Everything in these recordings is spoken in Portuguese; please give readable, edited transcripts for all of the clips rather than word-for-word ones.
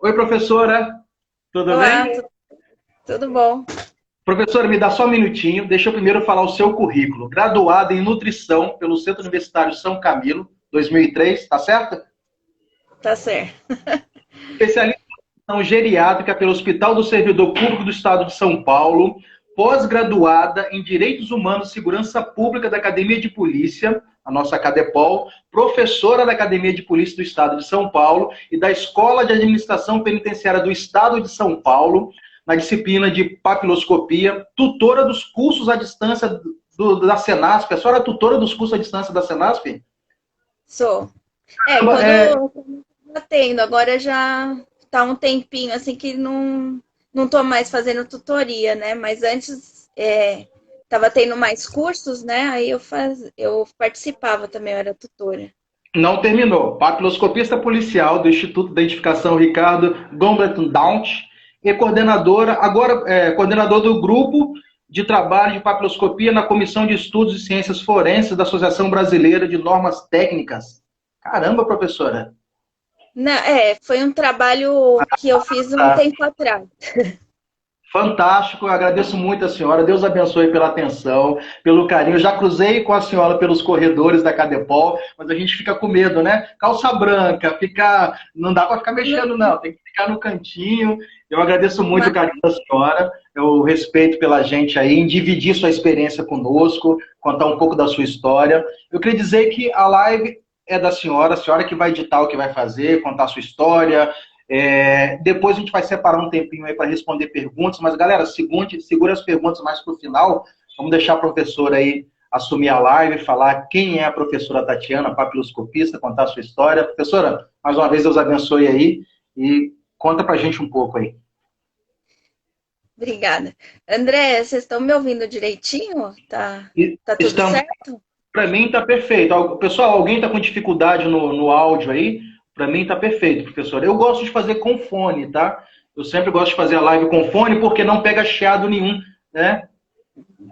Oi, professora, tudo Olá, bem? tudo bom? Professora, me dá só um minutinho, deixa eu primeiro falar o seu currículo. Graduada em Nutrição pelo Centro Universitário São Camilo, 2003, tá certo? Tá certo. Especialista em nutrição geriátrica pelo Hospital do Servidor Público do Estado de São Paulo, pós-graduada em Direitos Humanos e Segurança Pública da Academia de Polícia, a nossa Cadepol, professora da Academia de Polícia do Estado de São Paulo e da Escola de Administração Penitenciária do Estado de São Paulo, na disciplina de papiloscopia, tutora dos cursos à distância da Senasp. A senhora é tutora dos cursos à distância da Senasp? Sou. É, Quando tá tendo, agora já tá um tempinho assim que não tô mais fazendo tutoria, né? Mas antes tava tendo mais cursos, né? Aí eu participava também, eu era tutora. não terminou. Papiloscopista policial do Instituto de Identificação Ricardo Gomblet Daunt e coordenadora, agora coordenador do grupo de trabalho de papiloscopia na Comissão de Estudos e Ciências Forenses da Associação Brasileira de Normas Técnicas. Caramba, professora. Não, foi um trabalho que eu fiz um Tá. tempo atrás. Fantástico, eu agradeço muito a senhora. Deus abençoe pela atenção, pelo carinho. Eu já cruzei com a senhora pelos corredores da Cadepol, mas a gente fica com medo, né? Calça branca, ficar. Não dá para ficar mexendo, não. Tem que ficar no cantinho. Eu agradeço muito o Mas, carinho da senhora, o respeito pela gente aí, em dividir sua experiência conosco, contar um pouco da sua história. Eu queria dizer que a live é da senhora, a senhora que vai editar o que vai fazer, contar a sua história, depois a gente vai separar um tempinho aí para responder perguntas, mas galera, segura as perguntas mais para o final. Vamos deixar a professora aí assumir a live, falar quem é a professora Tatiana, papiloscopista, contar a sua história. Professora, mais uma vez Deus abençoe aí e conta pra gente um pouco aí. obrigada. André, vocês estão me ouvindo direitinho? E Tá tudo estamos, certo? para mim está perfeito. Pessoal, alguém está com dificuldade no áudio aí? Para mim está perfeito, professor. Eu gosto de fazer com fone, tá? Eu sempre gosto de fazer a live com fone porque não pega chiado nenhum, né?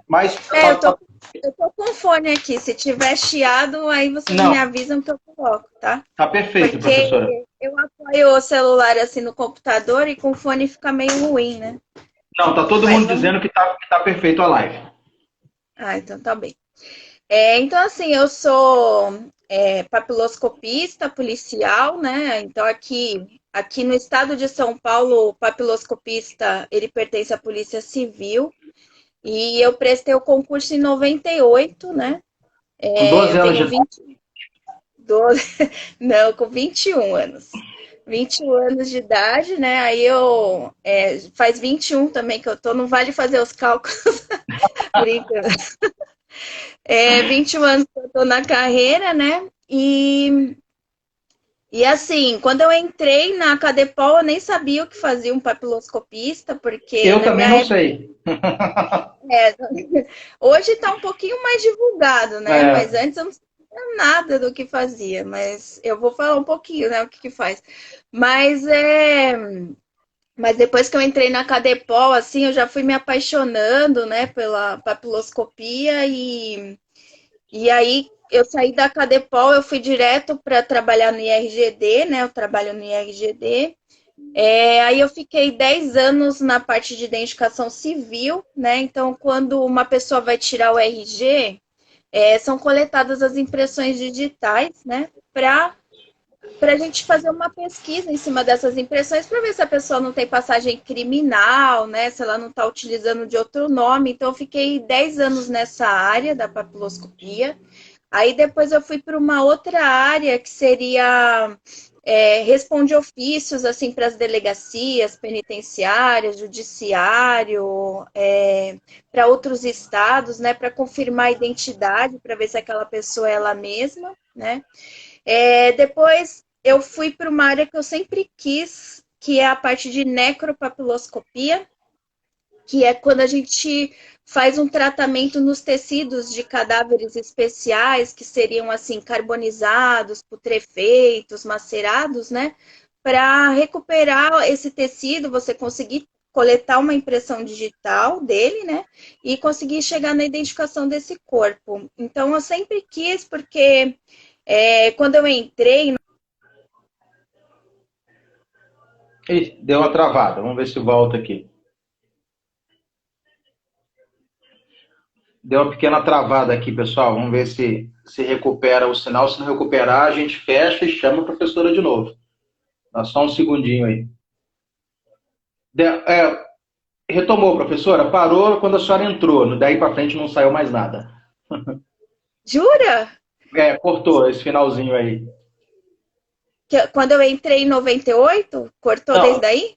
Mas É, eu tô com fone aqui. Se tiver chiado, aí vocês não, me avisam que eu coloco, tá? tá perfeito, Porque professora. eu apoio o celular assim no computador e com fone fica meio ruim, né? Não, tá todo Mas mundo vamos. dizendo que tá perfeito a live. Ah, então tá bem. Então, assim, eu sou papiloscopista policial, né? Então, aqui no estado de São Paulo, o papiloscopista, ele pertence à Polícia Civil. E eu prestei o concurso em 98, né? Com 12 Eu anos de tenho idade. 22, não, com 21 anos. 21 anos de idade, né? Aí faz 21 também que eu tô, não vale fazer os cálculos, brincando. 21 anos que eu tô na carreira, né? E assim, quando eu entrei na Cadepol, eu nem sabia o que fazia um papiloscopista, porque Eu na também minha não época, sei. é, hoje está um pouquinho mais divulgado, né? Mas É, antes eu não sabia nada do que fazia, mas eu vou falar um pouquinho, né, o que faz. Mas mas depois que eu entrei na Cadepol, assim, eu já fui me apaixonando, né, pela papiloscopia e aí eu saí da Cadepol, eu fui direto para trabalhar no IRGD, né? Eu trabalho no IRGD. Aí eu fiquei 10 anos na parte de identificação civil, né? Então, quando uma pessoa vai tirar o RG, são coletadas as impressões digitais, né? Para a gente fazer uma pesquisa em cima dessas impressões para ver se a pessoa não tem passagem criminal, né? Se ela não está utilizando de outro nome. Então, eu fiquei 10 anos nessa área da papiloscopia. Aí depois eu fui para uma outra área que seria responde ofícios assim para as delegacias penitenciárias, judiciário, para outros estados, né, para confirmar a identidade, para ver se aquela pessoa é ela mesma, né? Depois eu fui para uma área que eu sempre quis, que é a parte de necropapiloscopia, que é quando a gente faz um tratamento nos tecidos de cadáveres especiais, que seriam assim carbonizados, putrefeitos, macerados, né? Para recuperar esse tecido, você conseguir coletar uma impressão digital dele, né? E conseguir chegar na identificação desse corpo. Então, eu sempre quis, porque quando eu entrei Ih, deu uma travada. Vamos ver se volta aqui. Deu uma pequena travada aqui, pessoal. Vamos ver se recupera o sinal. Se não recuperar, a gente fecha e chama a professora de novo. Dá só um segundinho aí. É, retomou, professora. Parou quando a senhora entrou. Daí para frente não saiu mais nada. Jura? É, cortou esse finalzinho aí. Quando eu entrei em 98, cortou Não, desde aí?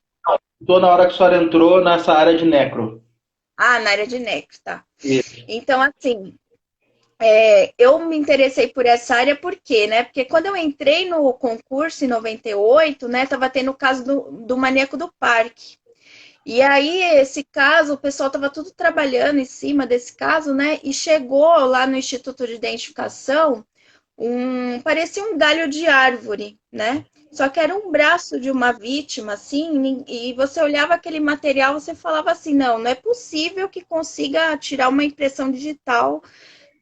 estou na hora que a senhora entrou nessa área de necro. Ah, na área de Nex, tá. Isso. Então, assim, eu me interessei por essa área por quê, né? Porque quando eu entrei no concurso em 98, né, tava tendo o caso do maníaco do parque. E aí, esse caso, o pessoal tava tudo trabalhando em cima desse caso, né? E chegou lá no Instituto de Identificação parecia um galho de árvore, né? Só que era um braço de uma vítima, assim, e você olhava aquele material, você falava assim, não, não é possível que consiga tirar uma impressão digital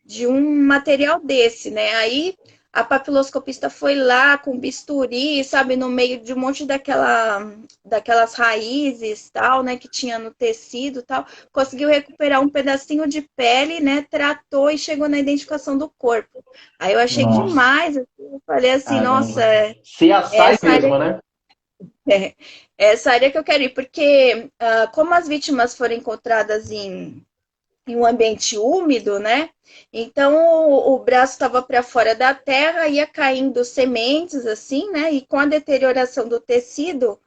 de um material desse, né? Aí a papiloscopista foi lá com bisturi, sabe, no meio de um monte daquelas raízes, tal, né, que tinha no tecido, tal, conseguiu recuperar um pedacinho de pele, né, tratou e chegou na identificação do corpo. Aí eu achei Nossa, demais, assim, eu falei assim, nossa, caramba. CSI essa área mesmo, né? é, essa área que eu quero ir, porque como as vítimas foram encontradas em um ambiente úmido, né? Então o braço estava para fora da terra, ia caindo sementes assim, né? E com a deterioração do tecido,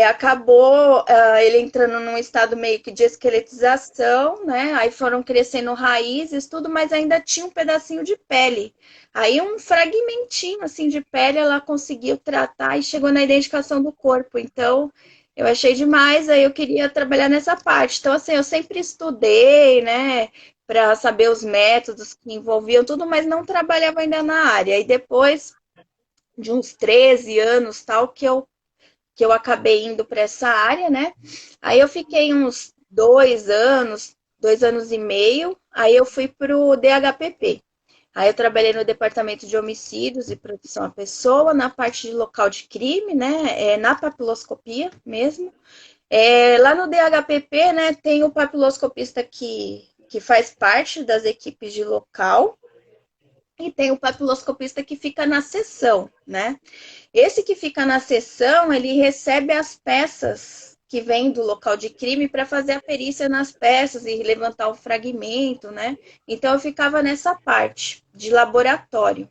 acabou ele entrando num estado meio que de esqueletização, né? Aí foram crescendo raízes, tudo, mas ainda tinha um pedacinho de pele. Aí um fragmentinho assim de pele ela conseguiu tratar e chegou na identificação do corpo. Então eu achei demais, aí eu queria trabalhar nessa parte. Então, assim, eu sempre estudei, né, para saber os métodos que envolviam tudo, mas não trabalhava ainda na área. E depois de uns 13 anos, tal, que eu acabei indo para essa área, né? Aí eu fiquei uns 2 anos, 2 anos e meio, aí eu fui para o DHPP. Aí eu trabalhei no departamento de homicídios e proteção à pessoa, na parte de local de crime, né? Na papiloscopia mesmo. Lá no DHPP, né, tem o papiloscopista que faz parte das equipes de local e tem o papiloscopista que fica na seção, né? Esse que fica na seção, ele recebe as peças que vêm do local de crime para fazer a perícia nas peças e levantar o fragmento, né? Então eu ficava nessa parte de laboratório.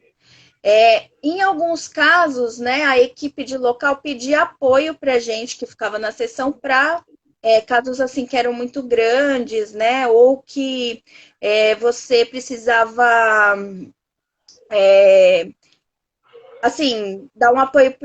Em alguns casos, né, a equipe de local pedia apoio para a gente que ficava na sessão para casos assim que eram muito grandes, né, ou que você precisava assim, dar um apoio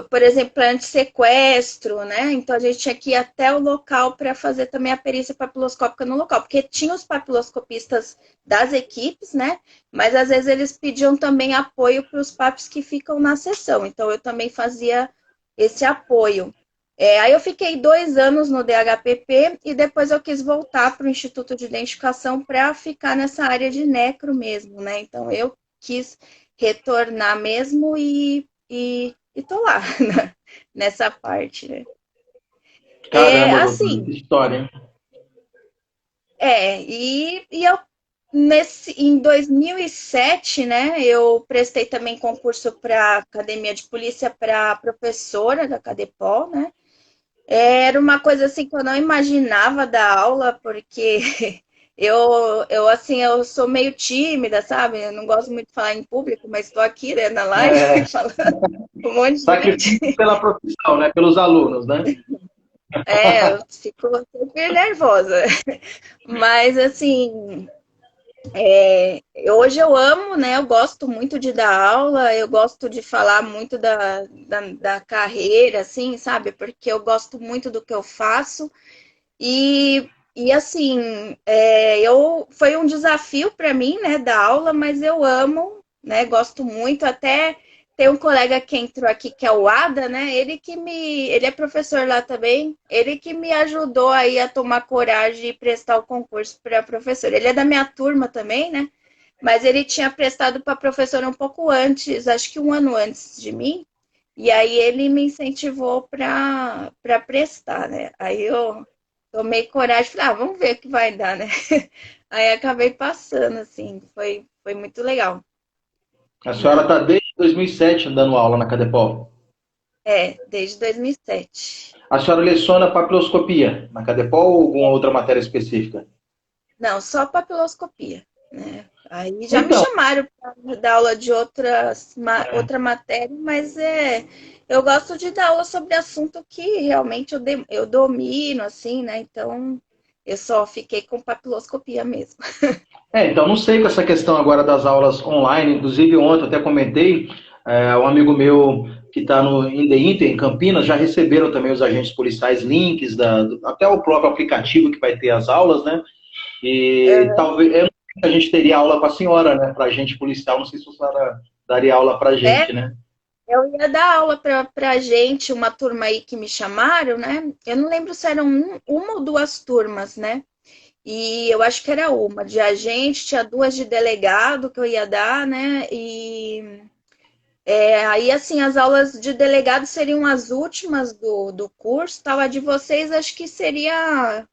por exemplo, para antissequestro, né? Então a gente tinha que ir até o local para fazer também a perícia papiloscópica no local, porque tinha os papiloscopistas das equipes, né? Mas às vezes eles pediam também apoio para os papos que ficam na sessão. Então eu também fazia esse apoio. Aí eu fiquei 2 anos no DHPP e depois eu quis voltar para o Instituto de Identificação para ficar nessa área de necro mesmo, né? Então eu quis retornar mesmo e tô lá nessa parte, né? Caramba, doutor, que Assim, história, hein? e eu em 2007, né, eu prestei também concurso para Academia de Polícia para professora da Cadepol, né? Era uma coisa assim que eu não imaginava dar aula, porque assim, eu sou meio tímida, sabe? Eu não gosto muito de falar em público, mas estou aqui, né, na live É, falando com um monte de sacrifício gente. pela profissão, né? Pelos alunos, né? Eu fico super nervosa. Mas, assim, hoje eu amo, né? Eu gosto muito de dar aula, eu gosto de falar muito da carreira, assim, sabe? Porque eu gosto muito do que eu faço. E assim, foi um desafio para mim, né, dar aula, mas eu amo, né, gosto muito. Até tem um colega que entrou aqui, que é o Ada, né, ele é professor lá também, ele que me ajudou aí a tomar coragem e prestar o concurso para professor. Ele é da minha turma também, né, mas ele tinha prestado para professor um pouco antes, acho que um ano antes de mim. E aí ele me incentivou para prestar, né? Aí eu tomei coragem, falei, ah, vamos ver o que vai dar, né? Aí acabei passando, assim, foi muito legal. A senhora Na, está desde 2007 dando aula na Cadepol. desde 2007. A senhora leciona papiloscopia na Cadepol ou alguma outra matéria específica? Não, só papiloscopia, né? Aí já me Então, chamaram para dar aula de outra matéria, mas eu gosto de dar aula sobre assunto que realmente eu domino, assim, né? Então, eu só fiquei com papiloscopia mesmo. então não sei com essa questão agora das aulas online, inclusive ontem eu até comentei, um amigo meu que está no in the Inter, em Campinas, já receberam também os agentes policiais links, até o próprio aplicativo que vai ter as aulas, né? E talvez eu não sei se a gente teria aula com a senhora, né? Para agente policial, não sei se a senhora daria aula para a É, gente, né? eu ia dar aula para gente, uma turma aí que me chamaram, né? Eu não lembro se eram uma ou duas turmas, né? E eu acho que era uma de agente, tinha duas de delegado que eu ia dar, né? E aí, assim, as aulas de delegado seriam as últimas do curso, tal. A de vocês acho que seria,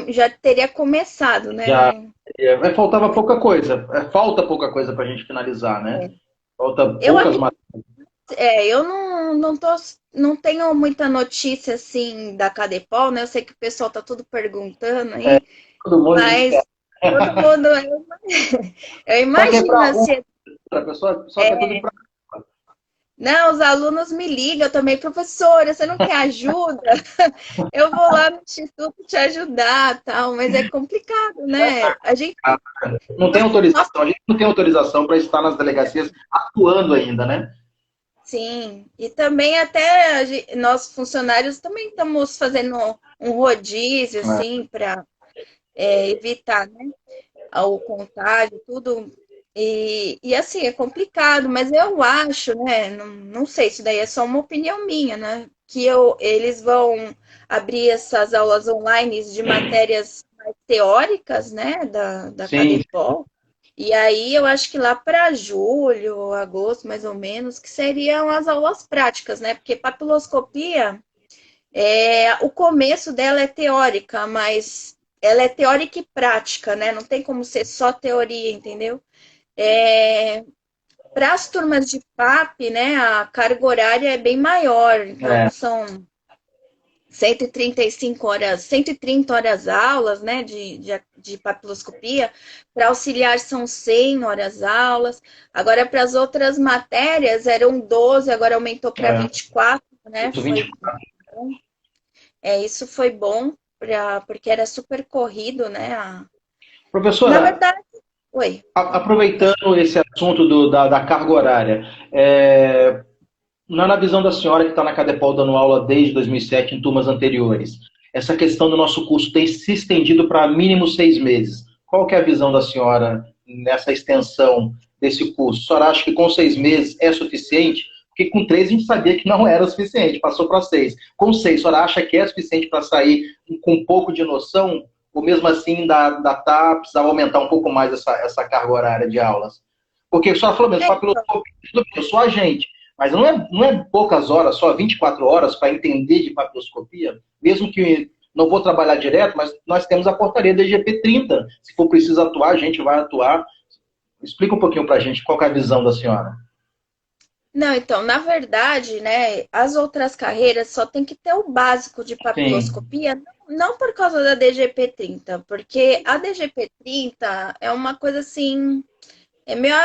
já teria começado, né? Já Não, faltava pouca coisa, falta pouca coisa para a gente finalizar, né? Falta eu poucas acredito, matérias. eu não tenho muita notícia, assim, da Cadepol, né? Eu sei que o pessoal tá tudo perguntando aí, Todo mundo mas desespera. todo mundo, eu Só quer ir imagino, para rua, assim, a pessoa só quer tudo ir para. não, os alunos me ligam também, professora, você não quer ajuda? Eu vou lá no instituto te ajudar, tal, mas é complicado, né? A gente, Não tem nós, autorização, a gente não tem autorização para estar nas delegacias atuando ainda, né? sim, e também até nós funcionários também estamos fazendo um rodízio, assim, para evitar, né, o contágio, tudo. E assim, é complicado, mas eu acho, né? Não sei, isso daí é só uma opinião minha, né? Que eles vão abrir essas aulas online de matérias mais teóricas, né? Da Sim. Cadepol. E aí eu acho que lá para julho, agosto, mais ou menos, que seriam as aulas práticas, né? Porque papiloscopia, o começo dela é teórica, mas ela é teórica e prática, né? Não tem como ser só teoria, entendeu? É, para as turmas de PAP, né, a carga horária é bem maior, então É, são 135 horas, 130 horas aulas, né, de papiloscopia. Para auxiliar são 100 horas aulas. Agora, para as outras matérias eram 12, agora aumentou para é. 24, né? Isso, 20. Isso foi bom, porque era super corrido, né? Na Professora, verdade, oi. aproveitando esse assunto da carga horária, na visão da senhora que está na Cadepol dando aula desde 2007 em turmas anteriores, essa questão do nosso curso tem se estendido para mínimo 6 meses. Qual que é a visão da senhora nessa extensão desse curso? A senhora acha que com 6 meses é suficiente? Porque com 3 a gente sabia que não era o suficiente, passou para 6. Com 6, a senhora acha que é suficiente para sair com um pouco de noção? Ou mesmo assim precisava aumentar um pouco mais essa carga horária de aulas? Porque a senhora falou mesmo, papiloscopia, eu sou agente. Mas não é poucas horas, só 24 horas para entender de papiloscopia, mesmo que não vou trabalhar direto, mas nós temos a portaria da IGP 30. Se for preciso atuar, a gente vai atuar. Explica um pouquinho para a gente qual é a visão da senhora. Não, então, na verdade, né, as outras carreiras só tem que ter o básico de Sim, papiloscopia, não por causa da DGP 30, porque a DGP 30 é uma coisa assim, é meio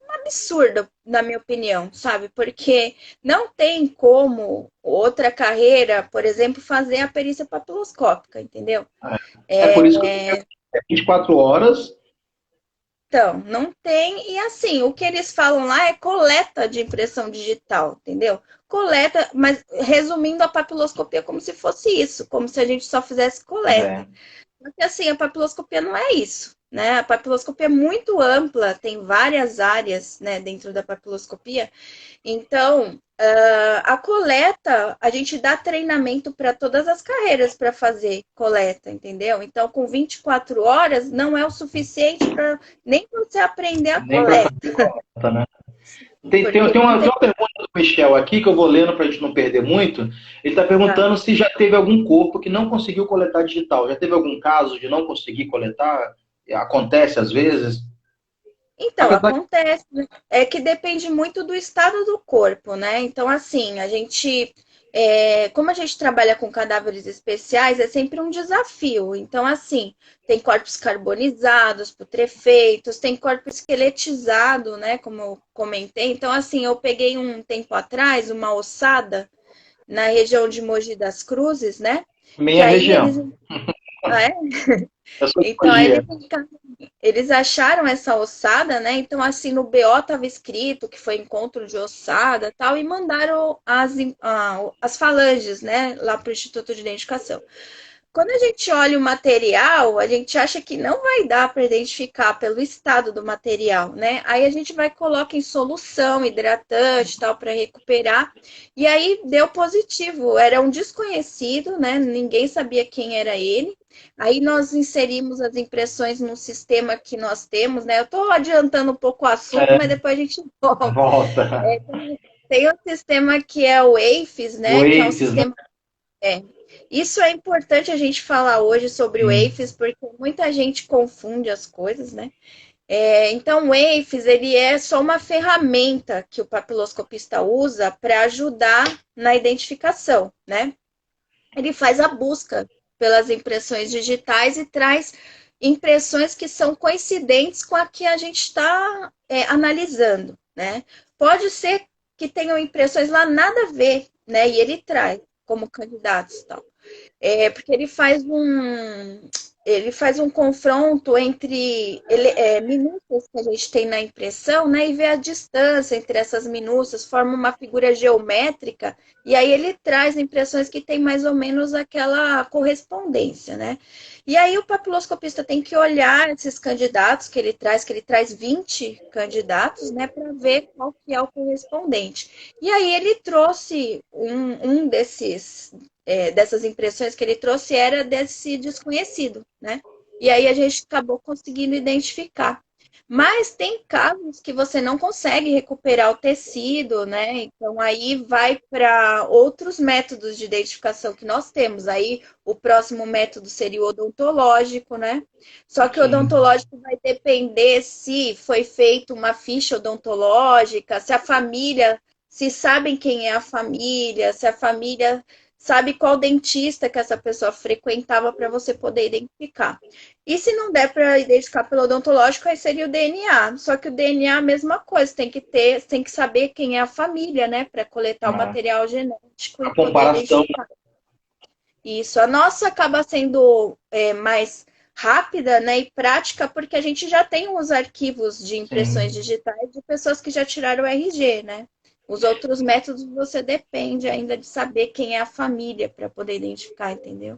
absurda, na minha opinião, sabe? Porque não tem como outra carreira, por exemplo, fazer a perícia papiloscópica, entendeu? é por isso que eu É, tenho 24 horas. Então, não tem. E assim, o que eles falam lá é coleta de impressão digital, entendeu? Coleta, mas resumindo a papiloscopia como se fosse isso, como se a gente só fizesse É, coleta. Porque assim, a papiloscopia não é isso, né? A papiloscopia é muito ampla, tem várias áreas, né, dentro da papiloscopia. Então, a coleta, a gente dá treinamento para todas as carreiras para fazer coleta, entendeu? Então, com 24 horas não é o suficiente para nem você aprender a nem para coleta. fazer conta, né? Porque Tem uma pergunta do Michel aqui que eu vou lendo para a gente não perder muito. Ele está tá. perguntando se já teve algum corpo que não conseguiu coletar digital. Já teve algum caso de não conseguir coletar? Acontece às vezes. Então, Apesar que acontece, né? É que depende muito do estado do corpo, né? Então, assim, como a gente trabalha com cadáveres especiais, é sempre um desafio. Então, assim, tem corpos carbonizados, putrefeitos, tem corpo esqueletizado, né? Como eu comentei. Então, assim, eu peguei um tempo atrás uma ossada na região de Mogi das Cruzes, né? Que minha aí região, eles. Ah, é? eu sou de Então, aí Mogi. eles acharam essa ossada, né? Então, assim, no BO estava escrito que foi encontro de ossada e tal, e mandaram as falanges, né, lá para o Instituto de Identificação. Quando a gente olha o material, a gente acha que não vai dar para identificar pelo estado do material, né? Aí a gente vai coloca em solução, hidratante, tal, para recuperar. E aí deu positivo, era um desconhecido, né? Ninguém sabia quem era ele. Aí nós inserimos as impressões no sistema que nós temos, né? Eu estou adiantando um pouco o assunto, mas É, depois a gente volta. volta. É, tem um sistema que é o AFIS, O né? Que é um AFES, né? sistema. É, isso é importante a gente falar hoje sobre o Sim. AFIS, porque muita gente confunde as coisas, né? Então, o AFIS, ele é só uma ferramenta que o papiloscopista usa para ajudar na identificação, né? Ele faz a busca pelas impressões digitais e traz impressões que são coincidentes com a que a gente está analisando, né? Pode ser que tenham impressões lá nada a ver, né? E ele traz como candidatos e tal. Porque ele faz um confronto entre minúcias que a gente tem na impressão, né, e vê a distância entre essas minúcias, forma uma figura geométrica, e aí ele traz impressões que tem mais ou menos aquela correspondência, né? E aí o papiloscopista tem que olhar esses candidatos que ele traz 20 candidatos, né, para ver qual que é o correspondente. E aí ele trouxe um dessas impressões que ele trouxe era desse desconhecido, né? E aí a gente acabou conseguindo identificar. Mas tem casos que você não consegue recuperar o tecido, né? Então aí vai para outros métodos de identificação que nós temos. Aí o próximo método seria o odontológico, né? Só que o Sim. odontológico vai depender se foi feita uma ficha odontológica, se a família, se sabem quem é a família, se a família sabe qual dentista que essa pessoa frequentava para você poder identificar. E se não der para identificar pelo odontológico, aí seria o DNA. Só que o DNA é a mesma coisa, tem que saber quem é a família, né, para coletar o Ah, material genético e a poder comparação. identificar. Isso, a nossa acaba sendo mais rápida, né, e prática, porque a gente já tem os arquivos de impressões Sim. digitais de pessoas que já tiraram o RG, né? Os outros métodos você depende ainda de saber quem é a família para poder identificar, entendeu?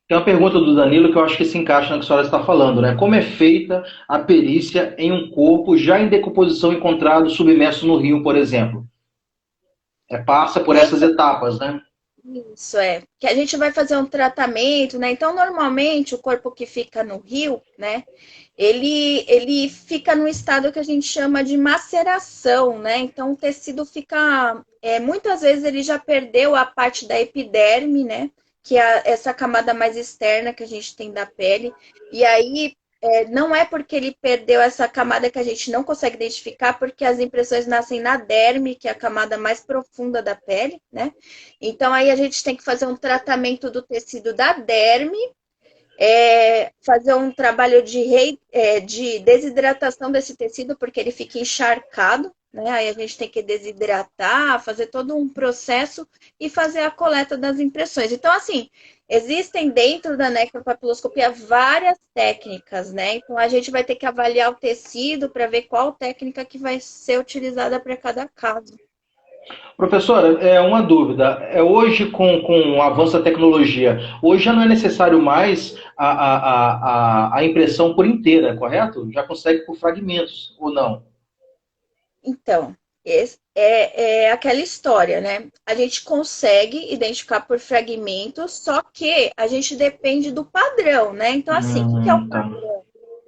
Tem uma pergunta do Danilo que eu acho que se encaixa no que a senhora está falando, né? Como é feita a perícia em um corpo já em decomposição encontrado submerso no rio, por exemplo? Passa por essas etapas, né? Isso é, que a gente vai fazer um tratamento, né? Então, normalmente, o corpo que fica no rio, né? Ele fica num estado que a gente chama de maceração, né? Então, o tecido fica. Muitas vezes ele já perdeu a parte da epiderme, né? Que é essa camada mais externa que a gente tem da pele. E aí, não é porque ele perdeu essa camada que a gente não consegue identificar, porque as impressões nascem na derme, que é a camada mais profunda da pele, né? Então, aí a gente tem que fazer um tratamento do tecido da derme, fazer um trabalho de desidratação desse tecido, porque ele fica encharcado, né? Aí a gente tem que desidratar, fazer todo um processo e fazer a coleta das impressões. Então, assim, existem dentro da necropapiloscopia várias técnicas, né? Então, a gente vai ter que avaliar o tecido para ver qual técnica que vai ser utilizada para cada caso. Professora, uma dúvida. Hoje, com o avanço da tecnologia, hoje já não é necessário mais a impressão por inteira, correto? Já consegue por fragmentos, ou não? Então, é aquela história, né? A gente consegue identificar por fragmentos, só que a gente depende do padrão, né? Então, assim, o que é o Tá. padrão?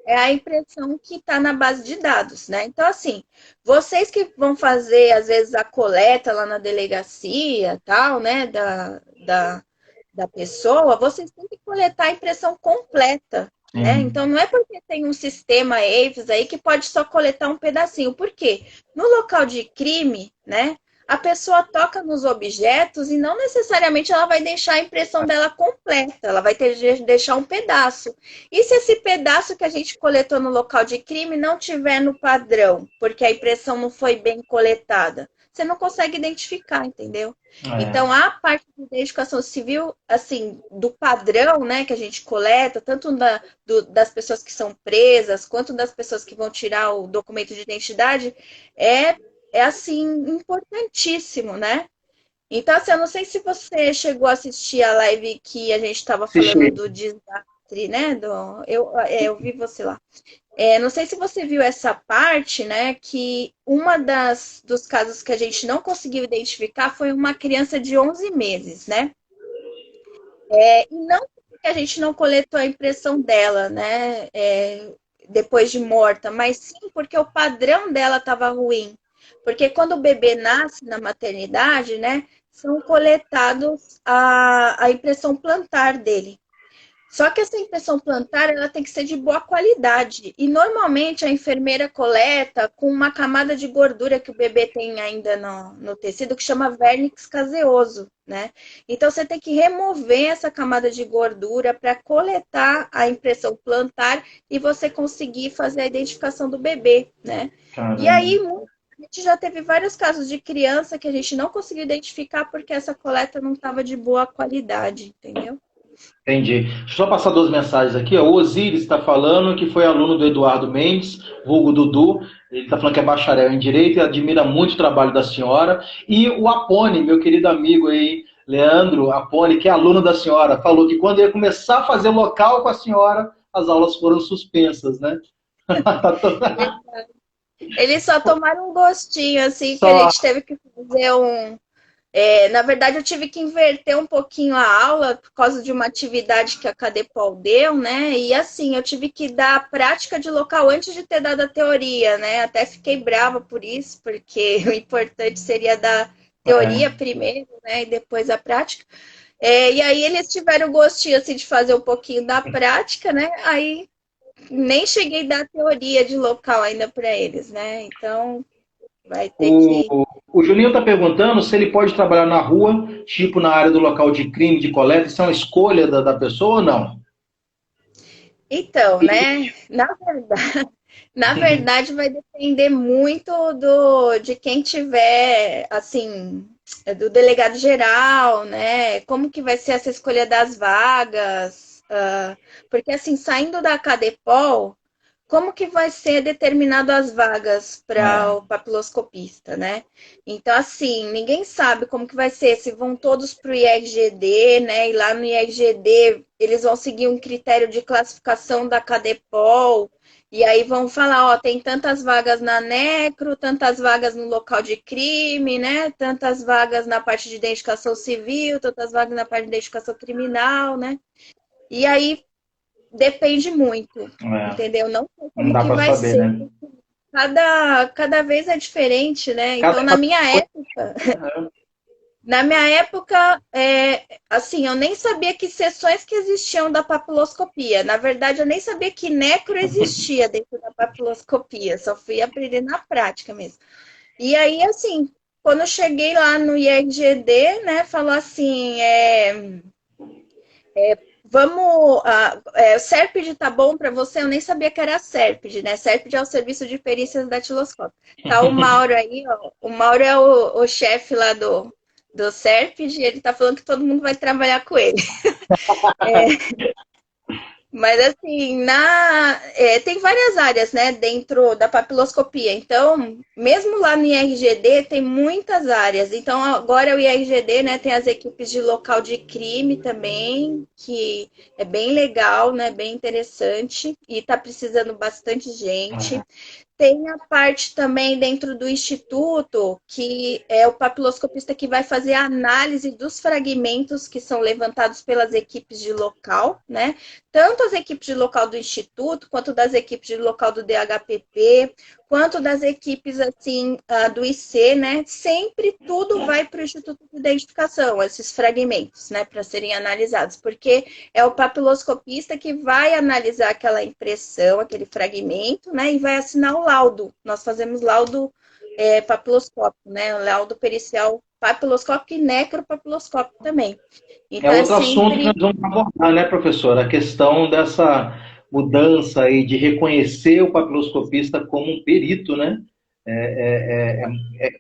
é a impressão que está na base de dados, né? Então, assim, vocês que vão fazer, às vezes, a coleta lá na delegacia, tal, né, da pessoa, vocês têm que coletar a impressão completa, né? Sim. Então, não é porque tem um sistema AVES aí que pode só coletar um pedacinho. Por quê? No local de crime, né? A pessoa toca nos objetos e não necessariamente ela vai deixar a impressão dela completa, ela vai ter de deixar um pedaço. E se esse pedaço que a gente coletou no local de crime não tiver no padrão, porque a impressão não foi bem coletada? Você não consegue identificar, entendeu? É. Então, a parte de identificação civil, assim, do padrão, né, que a gente coleta, tanto das pessoas que são presas, quanto das pessoas que vão tirar o documento de identidade, é, é assim, importantíssimo, né? Então, assim, eu não sei se você chegou a assistir a live que a gente estava falando Assisti. do desastre, né? Eu vi você lá. Não sei se você viu essa parte, né? Que uma dos casos que a gente não conseguiu identificar foi uma criança de 11 meses, né? E não porque a gente não coletou a impressão dela, né? Depois de morta, mas sim porque o padrão dela estava ruim. Porque quando o bebê nasce na maternidade, né? São coletados a impressão plantar dele. Só que essa impressão plantar ela tem que ser de boa qualidade. E normalmente a enfermeira coleta com uma camada de gordura que o bebê tem ainda no tecido, que chama vernix caseoso, né? Então você tem que remover essa camada de gordura para coletar a impressão plantar e você conseguir fazer a identificação do bebê, né? E Caramba. aí a gente já teve vários casos de criança que a gente não conseguiu identificar porque essa coleta não estava de boa qualidade, entendeu? Entendi. Deixa eu só passar duas mensagens aqui. Ó. O Osiris está falando que foi aluno do Eduardo Mendes, vulgo Dudu. Ele está falando que é bacharel em Direito e admira muito o trabalho da senhora. E o Apone, meu querido amigo aí, Leandro Apone, que é aluno da senhora, falou que quando ia começar a fazer local com a senhora, as aulas foram suspensas, né? Eles só tomaram um gostinho, assim, que a Só. gente teve que fazer um. Na verdade, eu tive que inverter um pouquinho a aula por causa de uma atividade que a Cadepol deu, né? E assim, eu tive que dar a prática de local antes de ter dado a teoria, né? Até fiquei brava por isso, porque o importante seria dar teoria É. primeiro, né? E depois a prática. E aí eles tiveram o gostinho assim, de fazer um pouquinho da prática, né? Aí nem cheguei a dar teoria de local ainda para eles, né? Então vai ter que. O Julinho está perguntando se ele pode trabalhar na rua, tipo na área do local de crime, de coleta. Isso é uma escolha da pessoa ou não? Então, né? Na verdade, vai depender muito de quem tiver, assim, do delegado geral, né? Como que vai ser essa escolha das vagas? Porque, assim, saindo da Cadepol, como que vai ser determinado as vagas para É. o papiloscopista, né? Então, assim, ninguém sabe como que vai ser, se vão todos para o IRGD, né? E lá no IRGD eles vão seguir um critério de classificação da Cadepol, e aí vão falar, ó, tem tantas vagas na necro, tantas vagas no local de crime, né? Tantas vagas na parte de identificação civil, tantas vagas na parte de identificação criminal, né? E aí depende muito, É. entendeu? Não sei Não como dá que para vai saber, ser. né? Cada vez é diferente, né? Então, na minha época, assim, eu nem sabia que seções que existiam da papiloscopia. Na verdade, eu nem sabia que necro existia dentro da papiloscopia. Só fui aprender na prática mesmo. E aí, assim, quando eu cheguei lá no IRGD, né, falou assim, vamos. Serpid tá bom para você? Eu nem sabia que era Serpid, né? Serpid é o serviço de perícias datiloscópicas. Tá o Mauro aí, ó. O Mauro é o chefe lá do Serpid, e ele tá falando que todo mundo vai trabalhar com ele. Mas assim, tem várias áreas, né, dentro da papiloscopia. Então, mesmo lá no IRGD, tem muitas áreas. Então, agora o IRGD, né, tem as equipes de local de crime também, que é bem legal, né, bem interessante, e está precisando bastante gente. Tem a parte também dentro do instituto, que é o papiloscopista que vai fazer a análise dos fragmentos que são levantados pelas equipes de local, né? Tanto as equipes de local do instituto, quanto das equipes de local do DHPP, quanto das equipes assim do IC, né? Sempre tudo vai para o Instituto de Identificação, esses fragmentos, né? Para serem analisados, porque é o papiloscopista que vai analisar aquela impressão, aquele fragmento, né? E vai assinar o laudo. Nós fazemos laudo papiloscópico, né? Laudo pericial papiloscópico e necropapiloscópico também. É Então, é outro assunto que sempre. nós vamos abordar, né, professora? A questão dessa mudança aí de reconhecer o papiloscopista como um perito, né? É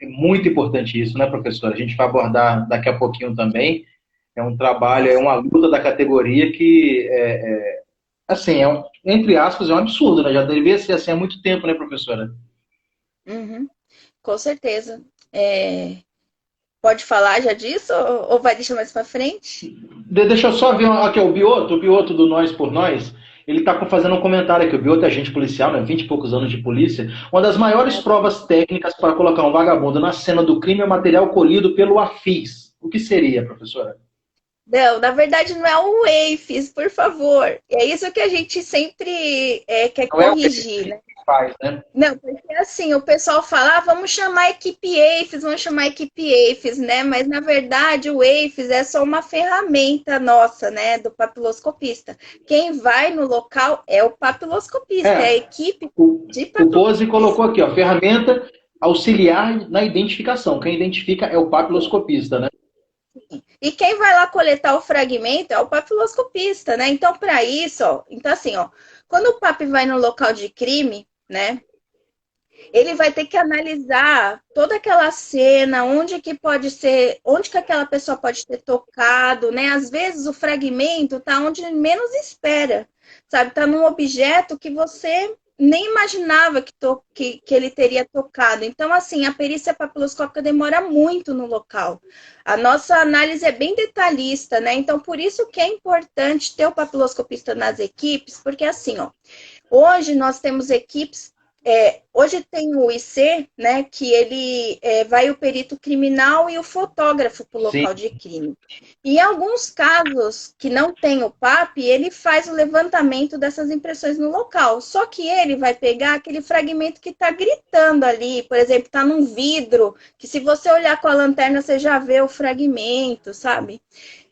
muito importante isso, né, professora? A gente vai abordar daqui a pouquinho também. É um trabalho, é uma luta da categoria que, assim, entre aspas, é um absurdo, né? Já deveria ser assim há muito tempo, né, professora? Uhum, com certeza. Pode falar já disso ou vai deixar mais para frente? Deixa eu só ver aqui, o Bioto do Nós por Nós. Ele está fazendo um comentário aqui. O Bioto é agente policial, né? 20 e poucos anos de polícia. Uma das maiores provas técnicas para colocar um vagabundo na cena do crime é o material colhido pelo AFIS. O que seria, professora? Não, na verdade não é o EIFES, por favor. É isso que a gente sempre quer Não é o que corrigir, né? faz, né? Não, porque assim, o pessoal fala, vamos chamar a equipe EIFES, vamos chamar a equipe EIFES, né? Mas na verdade o EIFES é só uma ferramenta nossa, né? Do papiloscopista. Quem vai no local é o papiloscopista, é a É, equipe de o Pose colocou papiloscopista. aqui, ó, ferramenta auxiliar na identificação. Quem identifica é o papiloscopista, né? E quem vai lá coletar o fragmento é o papiloscopista, né? Então, para isso, ó, então assim, ó, quando o PAP vai no local de crime, né? Ele vai ter que analisar toda aquela cena, onde que pode ser, onde que aquela pessoa pode ter tocado, né? Às vezes o fragmento tá onde menos espera, sabe? Tá num objeto que você nem imaginava que ele teria tocado. Então, assim, a perícia papiloscópica demora muito no local. A nossa análise é bem detalhista, né? Então, por isso que é importante ter o papiloscopista nas equipes, porque assim, ó, hoje nós temos equipes. Hoje tem o IC, né, que ele vai o perito criminal e o fotógrafo para o Sim. local de crime. E em alguns casos que não tem o PAP, ele faz o levantamento dessas impressões no local. Só que ele vai pegar aquele fragmento que está gritando ali, por exemplo, está num vidro, que se você olhar com a lanterna você já vê o fragmento, sabe?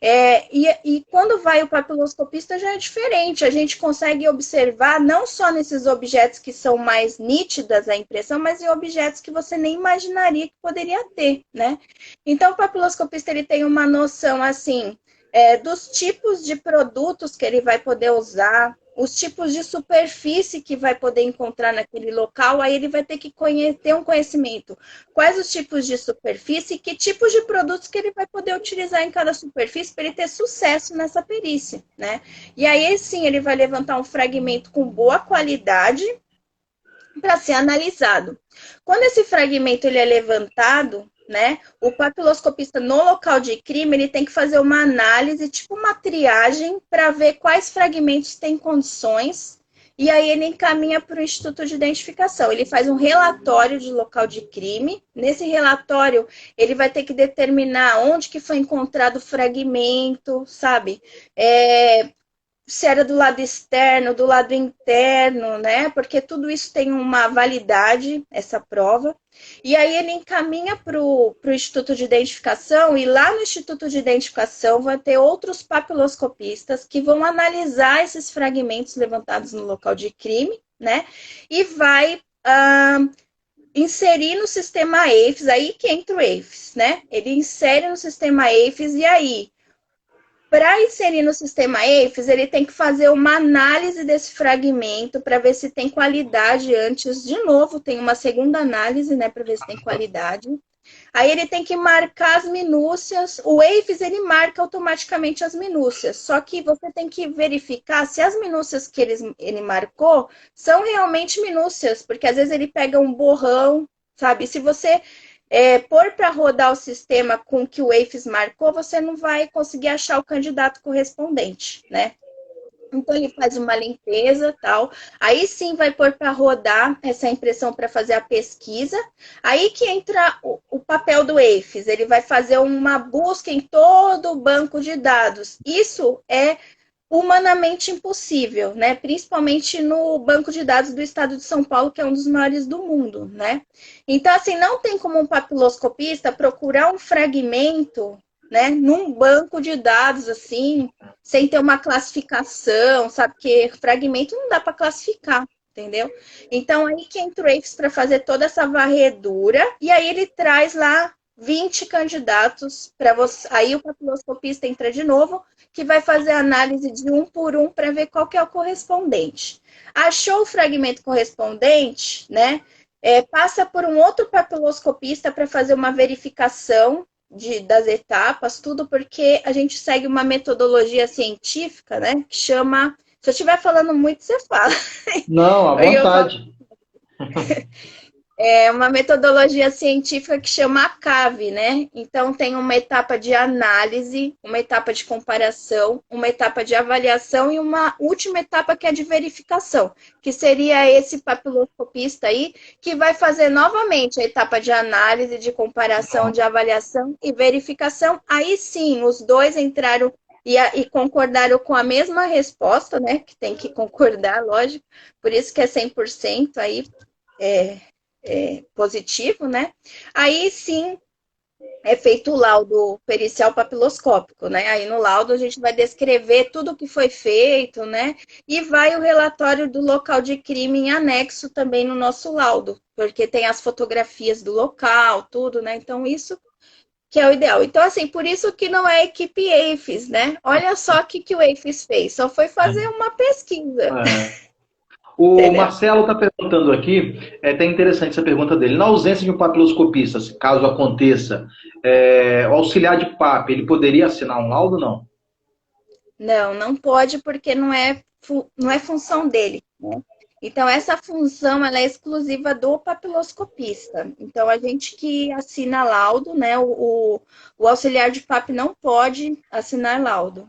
E quando vai o papiloscopista já é diferente, a gente consegue observar não só nesses objetos que são mais nítidas a impressão, mas em objetos que você nem imaginaria que poderia ter, né? Então o papiloscopista ele tem uma noção assim dos tipos de produtos que ele vai poder usar, os tipos de superfície que vai poder encontrar naquele local, aí ele vai ter que ter um conhecimento. Quais os tipos de superfície e que tipos de produtos que ele vai poder utilizar em cada superfície para ele ter sucesso nessa perícia, né? E aí sim ele vai levantar um fragmento com boa qualidade para ser analisado. Quando esse fragmento ele é levantado, né, o papiloscopista no local de crime ele tem que fazer uma análise, tipo uma triagem, para ver quais fragmentos têm condições. E aí ele encaminha para o Instituto de Identificação. Ele faz um relatório de local de crime. Nesse relatório, ele vai ter que determinar onde que foi encontrado o fragmento, sabe? Se era do lado externo, do lado interno, né? Porque tudo isso tem uma validade, essa prova. E aí ele encaminha para o Instituto de Identificação, e lá no Instituto de Identificação vai ter outros papiloscopistas que vão analisar esses fragmentos levantados no local de crime, né? E vai inserir no sistema EIFES, aí que entra o EIFES, né? Ele insere no sistema EIFES e aí para inserir no sistema EIFES, ele tem que fazer uma análise desse fragmento para ver se tem qualidade antes. De novo, tem uma segunda análise, né, para ver se tem qualidade. Aí ele tem que marcar as minúcias. O EIFES, ele marca automaticamente as minúcias. Só que você tem que verificar se as minúcias que ele marcou são realmente minúcias. Porque às vezes ele pega um borrão, sabe? Se você pôr para rodar o sistema com que o EIFES marcou, você não vai conseguir achar o candidato correspondente, né? Então ele faz uma limpeza, tal. Aí sim vai pôr para rodar essa impressão para fazer a pesquisa. Aí que entra o papel do EIFES. Ele vai fazer uma busca em todo o banco de dados. Isso é humanamente impossível, né? Principalmente no banco de dados do estado de São Paulo, que é um dos maiores do mundo, né? Então, assim, não tem como um papiloscopista procurar um fragmento, né, num banco de dados, assim, sem ter uma classificação, sabe? Porque fragmento não dá para classificar, entendeu? Então, aí que entra o EIFES para fazer toda essa varredura, e aí ele traz lá 20 candidatos para você. Aí o papiloscopista entra de novo, que vai fazer análise de um por um para ver qual que é o correspondente. Achou o fragmento correspondente, né? Passa por um outro papiloscopista para fazer uma verificação das etapas, tudo porque a gente segue uma metodologia científica, né? Que chama. Se eu estiver falando muito, você fala. Não, à vontade. É uma metodologia científica que chama CAVE, né? Então, tem uma etapa de análise, uma etapa de comparação, uma etapa de avaliação e uma última etapa que é de verificação, que seria esse papiloscopista aí, que vai fazer novamente a etapa de análise, de comparação, de avaliação e verificação. Aí sim, os dois entraram e concordaram com a mesma resposta, né? Que tem que concordar, lógico, por isso que é 100% aí. Positivo, né? Aí sim é feito o laudo pericial papiloscópico, né? Aí no laudo a gente vai descrever tudo o que foi feito, né? E vai o relatório do local de crime em anexo também no nosso laudo, porque tem as fotografias do local, tudo, né? Então isso que é o ideal. Então, assim, por isso que não é equipe EIFES, né? Olha só o que o EIFES fez, só foi fazer uma pesquisa. O Entendeu? Marcelo está perguntando aqui, é até interessante essa pergunta dele. Na ausência de um papiloscopista, caso aconteça, o auxiliar de PAP, ele poderia assinar um laudo, não? Não, não pode porque não é função dele, né? Então, essa função ela é exclusiva do papiloscopista. Então, a gente que assina laudo, né? O auxiliar de PAP não pode assinar laudo.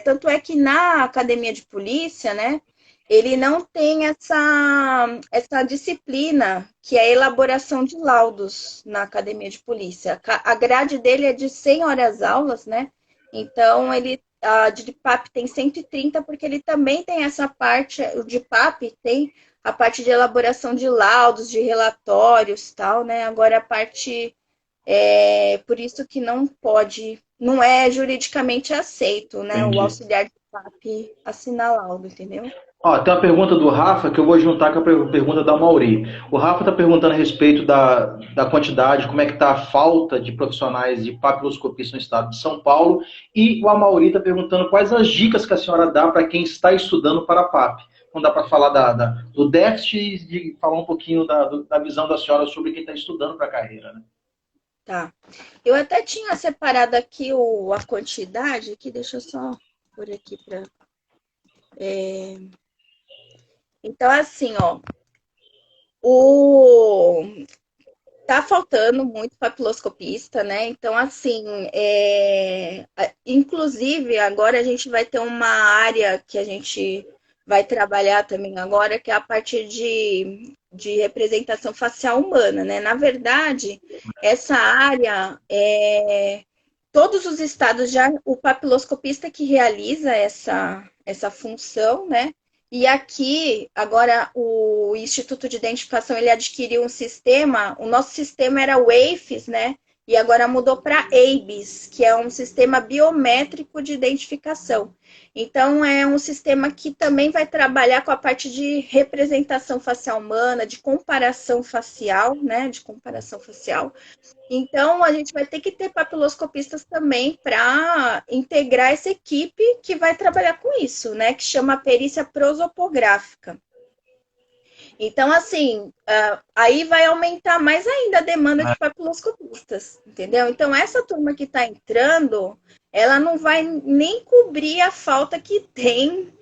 Tanto é que na academia de polícia, né? Ele não tem essa disciplina que é a elaboração de laudos na academia de polícia. A grade dele é de 100 horas aulas, né? Então, a de PAP tem 130, porque ele também tem essa parte, o de PAP tem a parte de elaboração de laudos, de relatórios, tal, né? Agora a parte, por isso que não pode, não é juridicamente aceito, né? O Entendi. auxiliar de PAP assinar laudo, entendeu? Ó, tem uma pergunta do Rafa que eu vou juntar com a pergunta da Mauri. O Rafa está perguntando a respeito da quantidade, como é que está a falta de profissionais de papiloscopista no estado de São Paulo. E o Amauri está perguntando quais as dicas que a senhora dá para quem está estudando para a PAP. Não dá para falar do déficit e de falar um pouquinho da visão da senhora sobre quem está estudando para a carreira, né? Tá. Eu até tinha separado aqui a quantidade, que deixa eu só por aqui para. Então, assim, ó, o tá faltando muito papiloscopista, né? Então, assim, inclusive, agora a gente vai ter uma área que a gente vai trabalhar também agora, que é a parte de representação facial humana, né? Na verdade, essa área, todos os estados já, o papiloscopista que realiza essa função, né? E aqui, agora, o Instituto de Identificação, ele adquiriu um sistema, o nosso sistema era o EIFES, né? E agora mudou para EIBS, que é um sistema biométrico de identificação. Então, é um sistema que também vai trabalhar com a parte de representação facial humana, de comparação facial, né? De comparação facial. Então, a gente vai ter que ter papiloscopistas também para integrar essa equipe que vai trabalhar com isso, né? Que chama perícia prosopográfica. Então, assim, aí vai aumentar mais ainda a demanda de papiloscopistas, entendeu? Então, essa turma que está entrando, ela não vai nem cobrir a falta que tem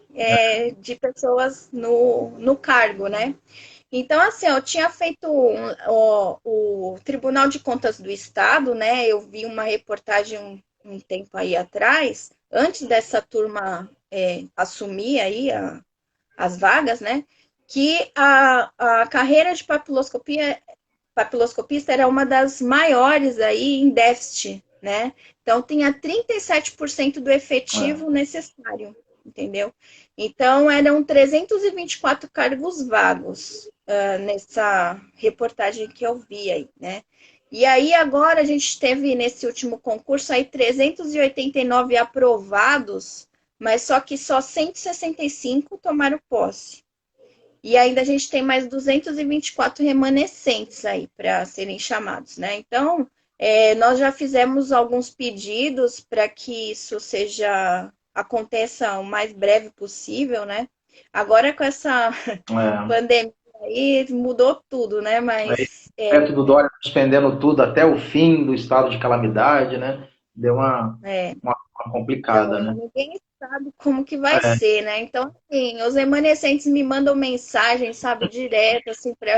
de pessoas no cargo, né? Então, assim, eu tinha feito o Tribunal de Contas do Estado, né? Eu vi uma reportagem um tempo aí atrás, antes dessa turma assumir aí as vagas, né? Que a carreira de papiloscopista era uma das maiores aí em déficit, né? Então tinha 37% do efetivo necessário, entendeu? Então eram 324 cargos vagos nessa reportagem que eu vi aí, né? E aí agora a gente teve nesse último concurso aí 389 aprovados, mas só que só 165 tomaram posse. E ainda a gente tem mais 224 remanescentes aí para serem chamados, né? Então, nós já fizemos alguns pedidos para que isso aconteça o mais breve possível, né? Agora com essa pandemia aí mudou tudo, né? Aí, Mas perto do Dória suspendendo tudo até o fim do estado de calamidade, né? Deu uma complicada, então né? ninguém sabe como que vai ser, né? Então, assim, os remanescentes me mandam mensagem, sabe, direto, assim, para.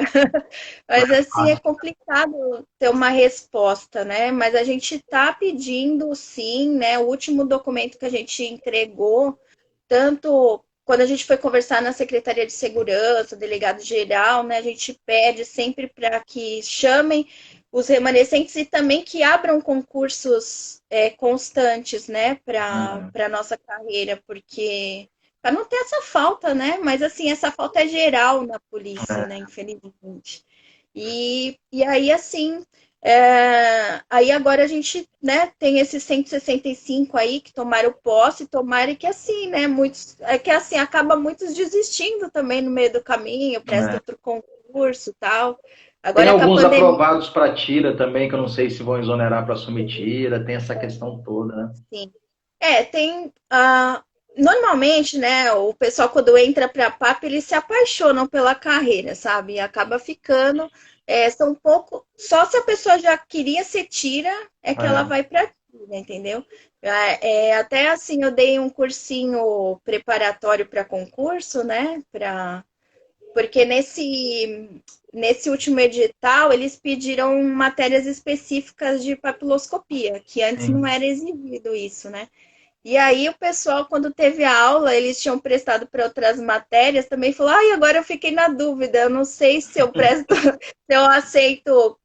Mas, assim, é complicado ter uma resposta, né? Mas a gente está pedindo, sim, né? O último documento que a gente entregou, tanto quando a gente foi conversar na Secretaria de Segurança, delegado geral, né? A gente pede sempre para que chamem os remanescentes e também que abram concursos constantes, né, para a nossa carreira, porque para não ter essa falta, né? Mas assim, essa falta é geral na polícia, né, infelizmente. E aí, assim, aí agora a gente, né, tem esses 165 aí que tomaram posse, tomara que assim, né, que assim, acaba muitos desistindo também no meio do caminho, presta outro concurso e tal. Tem Agora com a alguns pandemia, aprovados para tira também, que eu não sei se vão exonerar para assumir tira, tem essa questão toda, né? sim. Tem. Normalmente, né, o pessoal quando entra para a PAP, eles se apaixonam pela carreira, sabe? E acaba ficando. São pouco. Só se a pessoa já queria ser tira, é que ela vai para tira, entendeu? Até assim, eu dei um cursinho preparatório para concurso, né? Porque nesse último edital, eles pediram matérias específicas de papiloscopia, que antes não Sim. era exigido isso, né? E aí o pessoal, quando teve a aula, eles tinham prestado para outras matérias, também falou, ai, agora eu fiquei na dúvida, eu não sei se eu presto, se eu aceito,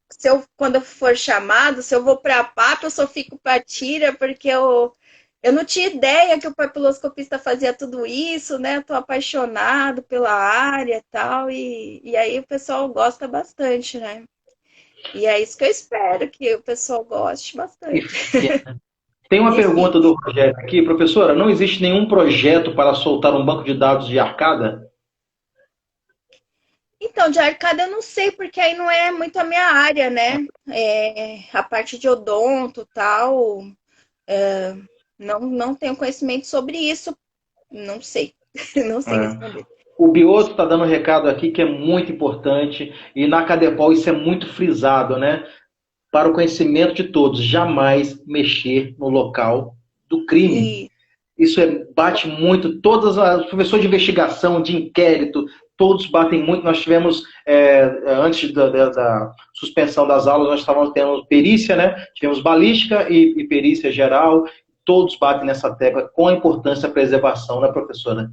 quando eu for chamado, se eu vou para a PAP, eu só fico para tira, porque eu não tinha ideia que o papiloscopista fazia tudo isso, né? Eu tô apaixonado pela área e tal, e aí o pessoal gosta bastante, né? E é isso que eu espero, que o pessoal goste E bastante. fique. Tem uma E pergunta fique. do Rogério aqui, professora. Não existe nenhum projeto para soltar um banco de dados de arcada? Então, de arcada eu não sei, porque aí não é muito a minha área, né? A parte de odonto e tal, não tenho conhecimento sobre isso, não sei, não sei É. responder. O Bioto está dando um recado aqui que é muito importante, e na Cadepol isso é muito frisado, né? Para o conhecimento de todos, jamais mexer no local do crime. E Isso bate muito, todas as professores de investigação, de inquérito, todos batem muito. Nós tivemos, antes da suspensão das aulas, nós estávamos tendo perícia, né? Tivemos balística e perícia geral, todos batem nessa tecla com a importância da preservação, né, professora?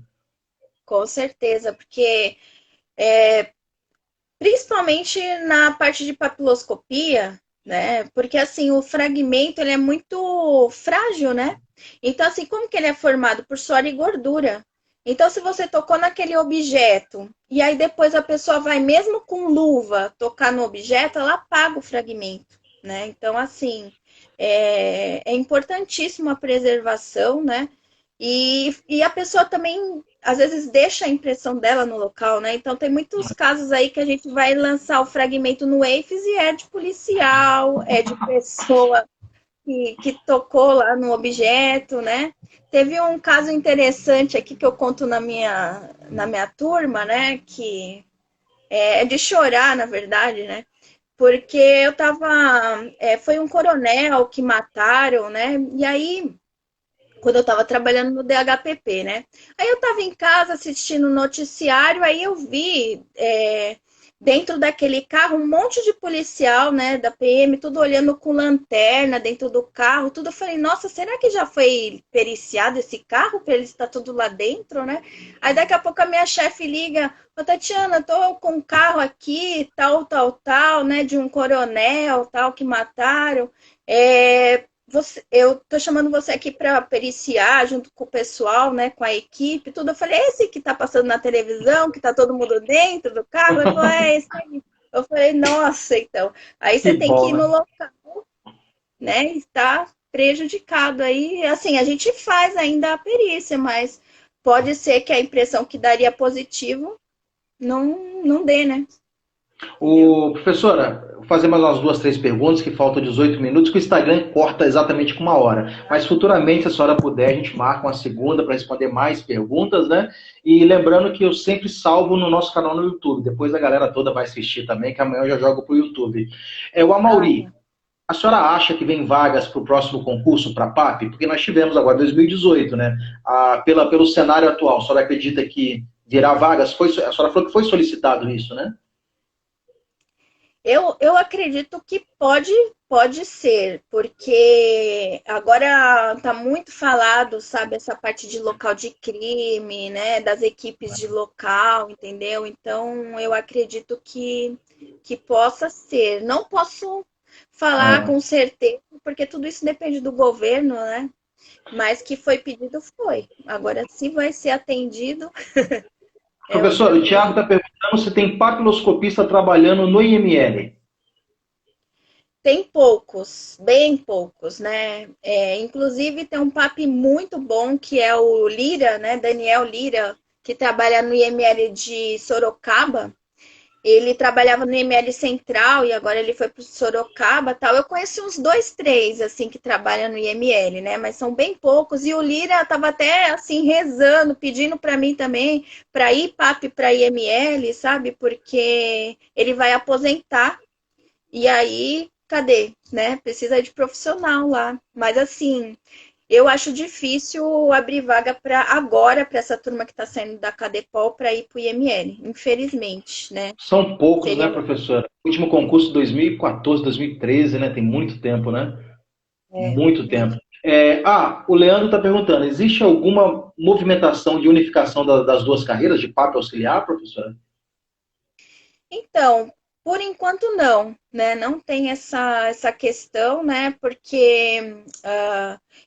com certeza, porque principalmente na parte de papiloscopia, né? Porque assim, o fragmento ele é muito frágil, né? Então, assim, como que ele é formado? Por suor e gordura. Então, se você tocou naquele objeto e aí depois a pessoa vai, mesmo com luva, tocar no objeto, ela apaga o fragmento, né? Então, assim, é importantíssimo a preservação, né? E a pessoa também, às vezes, deixa a impressão dela no local, né? Então, tem muitos casos aí que a gente vai lançar o fragmento no Wafes e é de policial, é de pessoa que tocou lá no objeto, né? Teve um caso interessante aqui que eu conto na minha turma, né? Que é de chorar, na verdade, né? Porque eu tava. Foi um coronel que mataram, né? E aí quando eu estava trabalhando no DHPP, né? Aí eu estava em casa assistindo o noticiário, aí eu vi dentro daquele carro, um monte de policial, né, da PM, tudo olhando com lanterna dentro do carro, tudo. Eu falei, nossa, será que já foi periciado esse carro para ele estar tudo lá dentro, né? Aí daqui a pouco a minha chefe liga, ô Tatiana, tô com um carro aqui, tal, tal, tal, né, de um coronel, tal, que mataram. Eu tô chamando você aqui para periciar junto com o pessoal, né, com a equipe, tudo. Eu falei, esse que tá passando na televisão, que tá todo mundo dentro do carro? Ele falou, é esse aí. Eu falei, nossa, então. Aí você Que tem que bom, ir né? no local, né, está prejudicado. Aí, assim, a gente faz ainda a perícia, mas pode ser que a impressão que daria positivo não dê, né? Entendeu? Professora, vou fazer mais umas duas, três perguntas, que faltam 18 minutos, que o Instagram corta exatamente com uma hora. Mas futuramente, se a senhora puder, a gente marca uma segunda para responder mais perguntas, né? E lembrando que eu sempre salvo no nosso canal no YouTube. Depois a galera toda vai assistir também, que amanhã eu já jogo para o YouTube. O Ah, Amauri, a senhora acha que vem vagas para o próximo concurso para a PAP? Porque nós tivemos agora 2018, né? Pelo cenário atual, a senhora acredita que virá vagas? A senhora falou que foi solicitado isso, né? eu acredito que pode ser, porque agora está muito falado, sabe, essa parte de local de crime, né, das equipes de local, entendeu? Então, eu acredito que possa ser. Não posso falar Ah. com certeza, porque tudo isso depende do governo, né? Mas que foi pedido, foi. Agora, se vai ser atendido, é Professor, outra o Tiago coisa. está perguntando se tem papiloscopista trabalhando no IML. Tem poucos, bem poucos, né? Inclusive tem um papi muito bom que é o Lira, né? Daniel Lira, que trabalha no IML de Sorocaba. Ele trabalhava no IML Central e agora ele foi para o Sorocaba, tal. Eu conheci uns dois, três assim que trabalham no IML, né? Mas são bem poucos. E o Lira estava até assim rezando, pedindo para mim também para ir papi para IML, sabe? Porque ele vai aposentar. E aí, cadê? Né? Precisa de profissional lá. Mas assim, eu acho difícil abrir vaga para agora para essa turma que está saindo da Cadepol para ir para o IML, infelizmente, né? São poucos, né, Seria professora? O último concurso 2014, 2013, né? Tem muito tempo, né? Muito tempo. muito. O Leandro está perguntando: existe alguma movimentação de unificação das duas carreiras de PAP auxiliar, professora? Então, por enquanto não, né? Não tem essa questão, né? Porque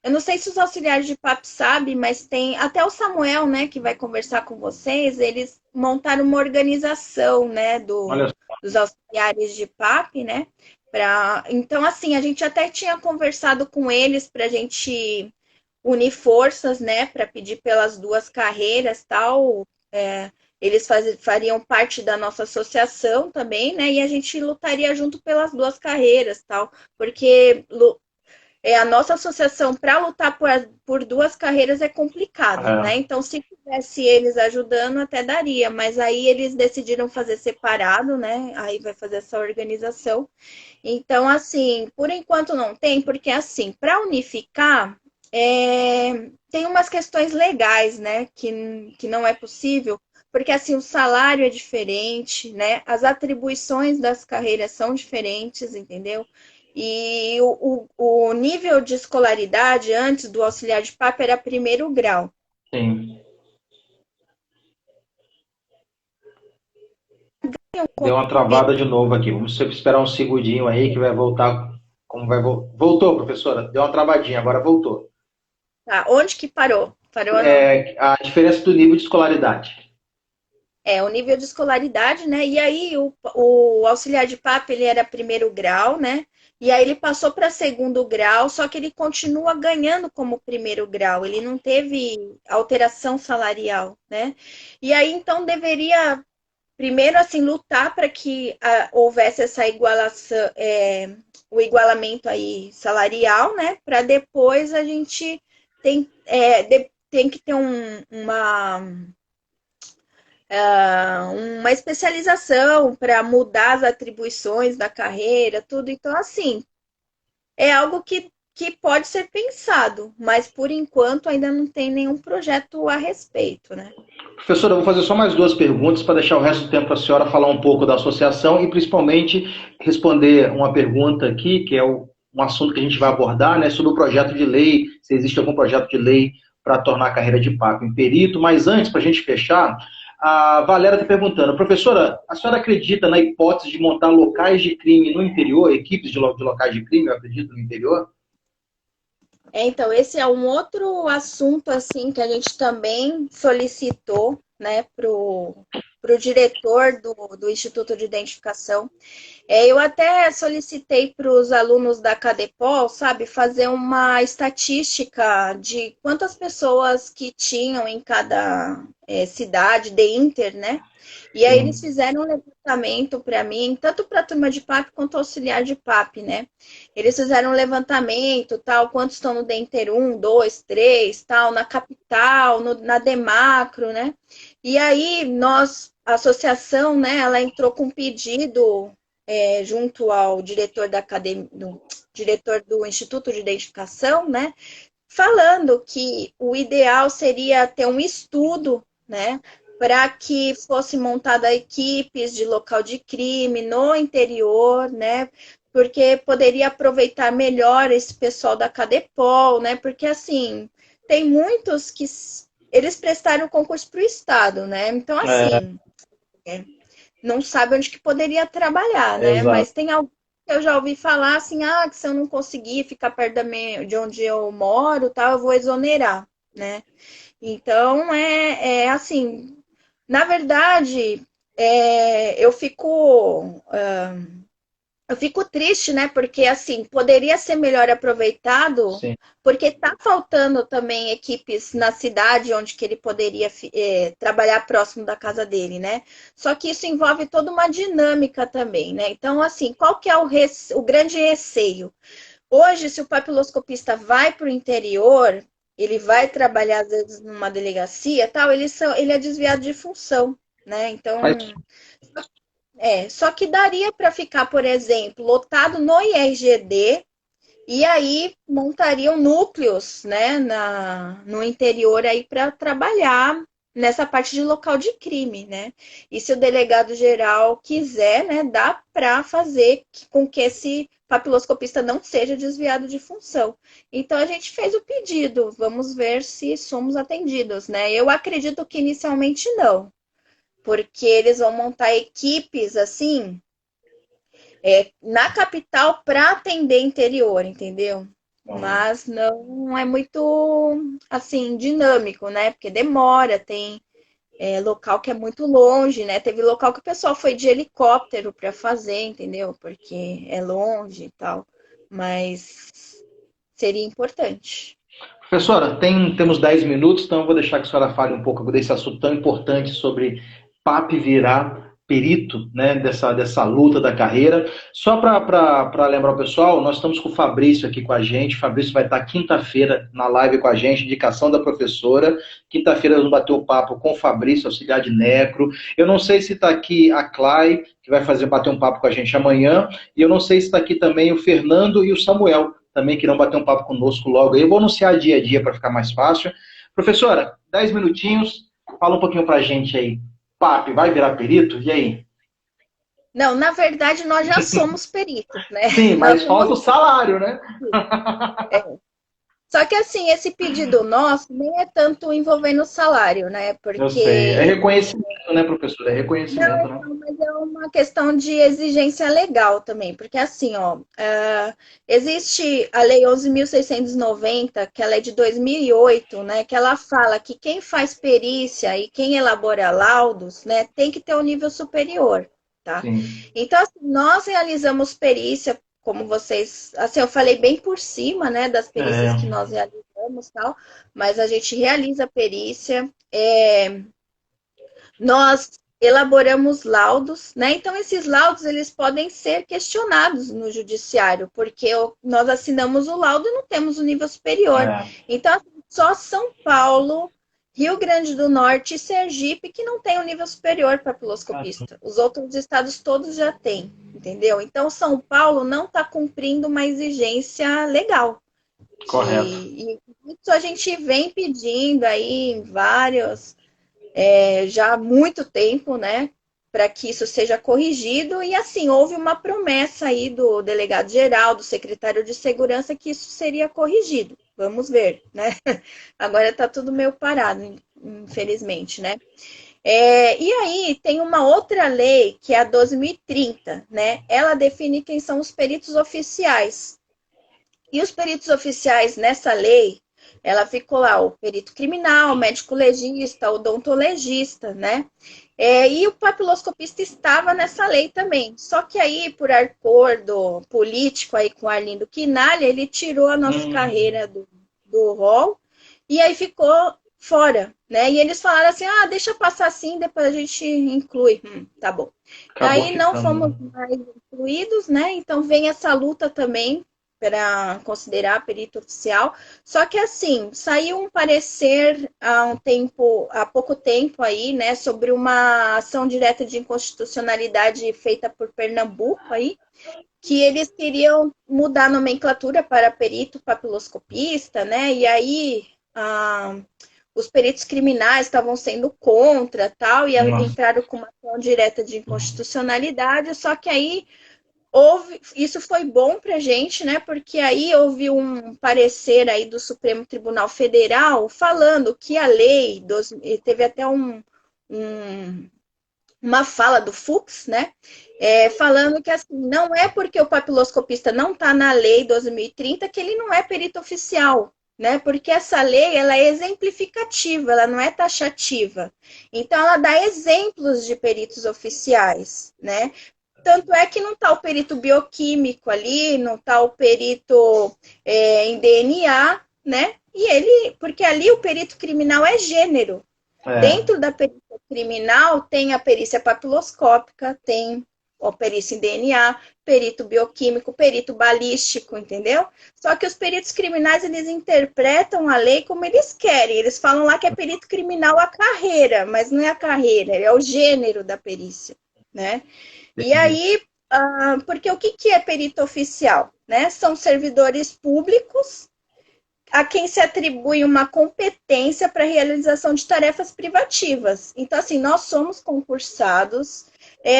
eu não sei se os auxiliares de PAP sabem, mas tem até o Samuel, né, que vai conversar com vocês, eles montaram uma organização, né, Olha só. dos auxiliares de PAP, né? Então, assim, a gente até tinha conversado com eles para a gente unir forças, né, para pedir pelas duas carreiras, tal. Eles fariam parte da nossa associação também, né, e a gente lutaria junto pelas duas carreiras, tal, porque a nossa associação para lutar por duas carreiras é complicado, né? É. Então, se tivesse eles ajudando, até daria, mas aí eles decidiram fazer separado, né? Aí vai fazer essa organização. Então, assim, por enquanto não tem, porque assim, para unificar, tem umas questões legais, né, que não é possível, porque assim, o salário é diferente, né, as atribuições das carreiras são diferentes, entendeu? E o nível de escolaridade antes do auxiliar de papo era primeiro grau. Sim. Deu uma travada de novo aqui. Vamos esperar um segundinho aí que vai voltar. Como vai voltou, professora? Deu uma travadinha, agora voltou. Tá, onde que parou? Parou no, A diferença do nível de escolaridade. o nível de escolaridade, né? E aí o auxiliar de papo ele era primeiro grau, né? E aí ele passou para segundo grau, só que ele continua ganhando como primeiro grau, ele não teve alteração salarial, né? E aí então deveria primeiro assim lutar para que houvesse essa igualação, o igualamento aí salarial, né? Para depois a gente tem que ter uma especialização para mudar as atribuições da carreira, tudo. Então, assim, é algo que que pode ser pensado, mas por enquanto ainda não tem nenhum projeto a respeito, né? Professora, eu vou fazer só mais duas perguntas para deixar o resto do tempo para a senhora falar um pouco da associação e principalmente responder uma pergunta aqui, que é um assunto que a gente vai abordar, né, sobre o projeto de lei, se existe algum projeto de lei para tornar a carreira de papo em perito. Mas antes, para a gente fechar, a Valéria está perguntando, professora, a senhora acredita na hipótese de montar locais de crime no interior, equipes de locais de crime, eu acredito, no interior? Então, esse é um outro assunto assim que a gente também solicitou, né, pro diretor do Instituto de Identificação. Eu até solicitei para os alunos da Cadepol, sabe, fazer uma estatística de quantas pessoas que tinham em cada cidade de Inter, né? E aí eles Sim. fizeram um levantamento para mim, tanto para a turma de PAP quanto auxiliar de PAP, né? Eles fizeram um levantamento, tal, quantos estão no DENTER 1, 2, 3, tal, na capital, na Demacro, né? E aí a associação, né, ela entrou com um pedido junto ao diretor da academia, diretor do Instituto de Identificação, né, falando que o ideal seria ter um estudo, né, para que fosse montada equipes de local de crime no interior, né, porque poderia aproveitar melhor esse pessoal da Cadepol, né, porque assim, tem muitos que eles prestaram concurso para o Estado, né, então É, assim, não sabe onde que poderia trabalhar, né? exato. Mas tem algo que eu já ouvi falar assim, que se eu não conseguir ficar perto de onde eu moro, tal, eu vou exonerar, né? Então é assim, na verdade, eu fico triste, né? Porque assim, poderia ser melhor aproveitado, Sim. porque tá faltando também equipes na cidade onde que ele poderia trabalhar próximo da casa dele, né? Só que isso envolve toda uma dinâmica também, né? Então, assim, qual que é o grande receio? Hoje, se o papiloscopista vai para o interior, ele vai trabalhar, às vezes, numa delegacia, tal, ele é desviado de função, né? Faz. Então, só que daria para ficar, por exemplo, lotado no IRGD e aí montariam núcleos, né, no interior aí para trabalhar nessa parte de local de crime, né? E se o delegado geral quiser, né, dá para fazer com que esse papiloscopista não seja desviado de função. Então a gente fez o pedido, vamos ver se somos atendidos, né? Eu acredito que inicialmente não, porque eles vão montar equipes assim na capital para atender interior, entendeu? Uhum. Mas não é muito assim dinâmico, né? Porque demora, tem local que é muito longe, né? Teve local que o pessoal foi de helicóptero para fazer, entendeu? Porque é longe e tal. Mas seria importante. Professora, temos 10 minutos, então eu vou deixar que a senhora fale um pouco desse assunto tão importante sobre PAP virar perito, né, dessa luta da carreira. Só para lembrar o pessoal, nós estamos com o Fabrício aqui com a gente. O Fabrício vai estar quinta-feira na live com a gente, indicação da professora. Quinta-feira nós vamos bater o papo com o Fabrício, auxiliar de necro. Eu não sei se está aqui a Clay, que vai bater um papo com a gente amanhã, e eu não sei se está aqui também o Fernando e o Samuel, também que irão bater um papo conosco logo aí. Eu vou anunciar dia a dia para ficar mais fácil. Professora, 10 minutinhos, fala um pouquinho para a gente aí. PAP, vai virar perito? E aí? Não, na verdade, nós já somos peritos, né? Sim, Nós mas somos falta o salário, né? Só que assim, esse pedido nosso nem é tanto envolvendo o salário, né? Eu sei. É Porque reconhecimento, né, professor? É não, reconhecimento, né? então, mas é uma questão de exigência legal também, porque assim, ó, existe a Lei 11.690, que ela é de 2008, né, que ela fala que quem faz perícia e quem elabora laudos, né, tem que ter um nível superior, tá? Sim. Então, assim, nós realizamos perícia, como vocês, assim, eu falei bem por cima, né, das perícias É, que nós realizamos, tal, mas a gente realiza perícia, nós elaboramos laudos, né? Então esses laudos eles podem ser questionados no judiciário, porque nós assinamos o laudo e não temos o nível superior. é. Então só São Paulo, Rio Grande do Norte e Sergipe que não tem o nível superior para piloscopista. Os outros estados todos já têm, entendeu? Então São Paulo não está cumprindo uma exigência legal. Correto. E isso a gente vem pedindo aí em vários, já há muito tempo, né? Para que isso seja corrigido. E assim, houve uma promessa aí do delegado-geral, do secretário de segurança, que isso seria corrigido. Vamos ver, né? Agora está tudo meio parado, infelizmente, né? E aí tem uma outra lei, que é a 2030, né? Ela define quem são os peritos oficiais. E os peritos oficiais nessa lei, ela ficou lá, o perito criminal, o médico legista, o odontologista, né? E o papiloscopista estava nessa lei também. Só que aí, por acordo político aí com o Arlindo Quinalha, ele tirou a nossa carreira do rol e aí ficou fora, né? E eles falaram assim, deixa passar assim, depois a gente inclui. Tá bom. Acabou Daí não ficando, fomos né? mais incluídos, né? Então vem essa luta também para considerar perito oficial. Só que assim, saiu um parecer há pouco tempo aí, né, sobre uma ação direta de inconstitucionalidade feita por Pernambuco aí, que eles queriam mudar a nomenclatura para perito papiloscopista, né? E aí os peritos criminais estavam sendo contra, tal, e Nossa. entraram com uma ação direta de inconstitucionalidade, só que aí isso foi bom para a gente, né? Porque aí houve um parecer aí do Supremo Tribunal Federal falando que a lei, teve até uma fala do Fux, né? Falando que assim, não é porque o papiloscopista não está na lei 2030 que ele não é perito oficial, né? Porque essa lei ela é exemplificativa, ela não é taxativa. Então ela dá exemplos de peritos oficiais, né? Tanto é que não está o perito bioquímico ali, não está o perito em DNA, né? Porque ali o perito criminal é gênero. É. Dentro da perícia criminal tem a perícia papiloscópica, tem a perícia em DNA, perito bioquímico, perito balístico, entendeu? Só que os peritos criminais, eles interpretam a lei como eles querem. Eles falam lá que é perito criminal a carreira, mas não é a carreira, é o gênero da perícia, né? E Entendi. aí, porque o que é perito oficial? Né? São servidores públicos a quem se atribui uma competência para a realização de tarefas privativas. Então, assim, nós somos concursados.